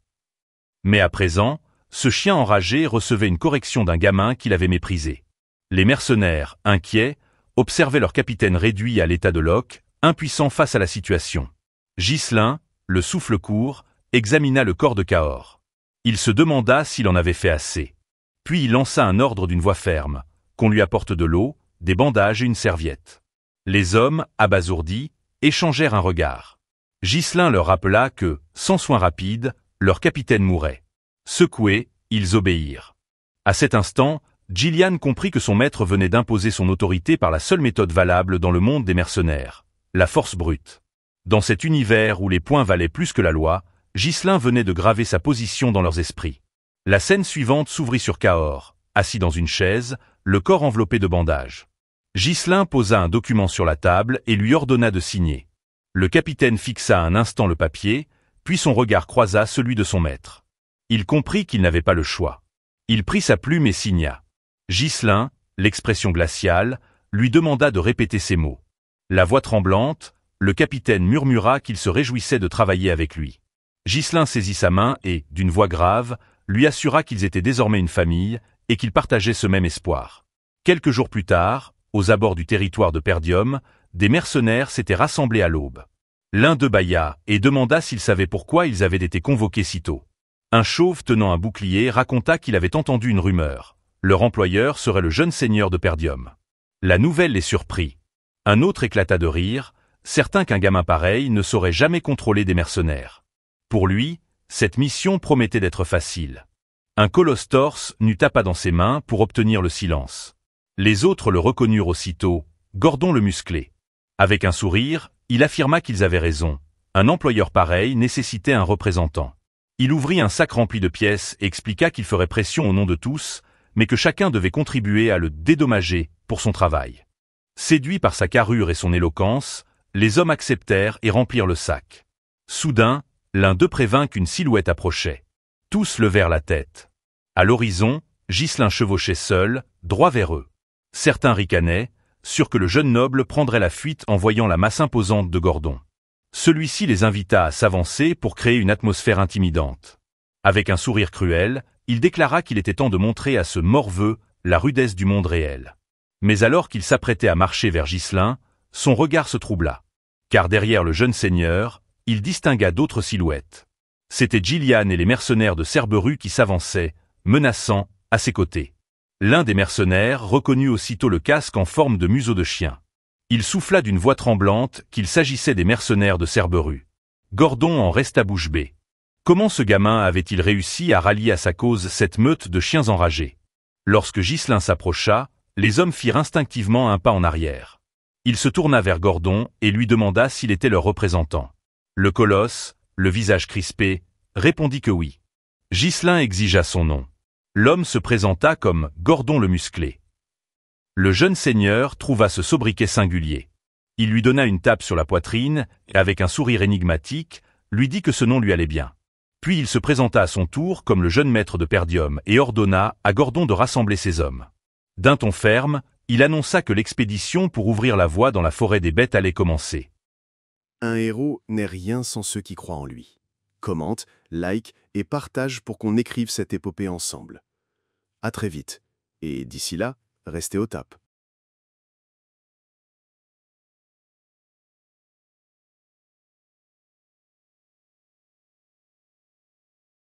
Speaker 1: Mais à présent, ce chien enragé recevait une correction d'un gamin qu'il avait méprisé. Les mercenaires, inquiets, observaient leur capitaine réduit à l'état de loques, impuissant face à la situation. Ghislain, le souffle court, examina le corps de Cahors. Il se demanda s'il en avait fait assez. Puis il lança un ordre d'une voix ferme, qu'on lui apporte de l'eau, des bandages et une serviette. Les hommes, abasourdis, échangèrent un regard. Ghislain leur rappela que, sans soins rapides, leur capitaine mourait. Secoués, ils obéirent. À cet instant, Gillian comprit que son maître venait d'imposer son autorité par la seule méthode valable dans le monde des mercenaires, la force brute. Dans cet univers où les poings valaient plus que la loi, Ghislain venait de graver sa position dans leurs esprits. La scène suivante s'ouvrit sur Cahors, assis dans une chaise, le corps enveloppé de bandages. Ghislain posa un document sur la table et lui ordonna de signer. Le capitaine fixa un instant le papier, puis son regard croisa celui de son maître. Il comprit qu'il n'avait pas le choix. Il prit sa plume et signa. Ghislain, l'expression glaciale, lui demanda de répéter ces mots. La voix tremblante, le capitaine murmura qu'il se réjouissait de travailler avec lui. Ghislain saisit sa main et, d'une voix grave, lui assura qu'ils étaient désormais une famille et qu'ils partageaient ce même espoir. Quelques jours plus tard, aux abords du territoire de Perdium, des mercenaires s'étaient rassemblés à l'aube. L'un d'eux bâilla et demanda s'ils savaient pourquoi ils avaient été convoqués si tôt. Un chauve tenant un bouclier raconta qu'il avait entendu une rumeur. Leur employeur serait le jeune seigneur de Perdium. La nouvelle les surprit. Un autre éclata de rire, certain qu'un gamin pareil ne saurait jamais contrôler des mercenaires. Pour lui, cette mission promettait d'être facile. Un colosse torse n'eut pas dans ses mains pour obtenir le silence. Les autres le reconnurent aussitôt, Gordon le musclé. Avec un sourire, il affirma qu'ils avaient raison. Un employeur pareil nécessitait un représentant. Il ouvrit un sac rempli de pièces et expliqua qu'il ferait pression au nom de tous, mais que chacun devait contribuer à le dédommager pour son travail. Séduits par sa carrure et son éloquence, les hommes acceptèrent et remplirent le sac. Soudain, l'un d'eux prévint qu'une silhouette approchait. Tous levèrent la tête. À l'horizon, Ghislain chevauchait seul, droit vers eux. Certains ricanaient, sûrs que le jeune noble prendrait la fuite en voyant la masse imposante de Gordon. Celui-ci les invita à s'avancer pour créer une atmosphère intimidante. Avec un sourire cruel, il déclara qu'il était temps de montrer à ce morveux la rudesse du monde réel. Mais alors qu'il s'apprêtait à marcher vers Ghislain, son regard se troubla. Car derrière le jeune seigneur, il distingua d'autres silhouettes. C'étaient Gillian et les mercenaires de Cerberus qui s'avançaient, menaçants, à ses côtés. L'un des mercenaires reconnut aussitôt le casque en forme de museau de chien. Il souffla d'une voix tremblante qu'il s'agissait des mercenaires de Cerberus. Gordon en resta bouche bée. Comment ce gamin avait-il réussi à rallier à sa cause cette meute de chiens enragés? Lorsque Ghislain s'approcha, les hommes firent instinctivement un pas en arrière. Il se tourna vers Gordon et lui demanda s'il était leur représentant. Le colosse, le visage crispé, répondit que oui. Ghislain exigea son nom. L'homme se présenta comme Gordon le musclé. Le jeune seigneur trouva ce sobriquet singulier. Il lui donna une tape sur la poitrine et avec un sourire énigmatique, lui dit que ce nom lui allait bien. Puis il se présenta à son tour comme le jeune maître de Perdium et ordonna à Gordon de rassembler ses hommes. D'un ton ferme, il annonça que l'expédition pour ouvrir la voie dans la forêt des bêtes allait commencer.
Speaker 2: Un héros n'est rien sans ceux qui croient en lui. Commente, like et partage pour qu'on écrive cette épopée ensemble. À très vite. Et d'ici là, restez au tap.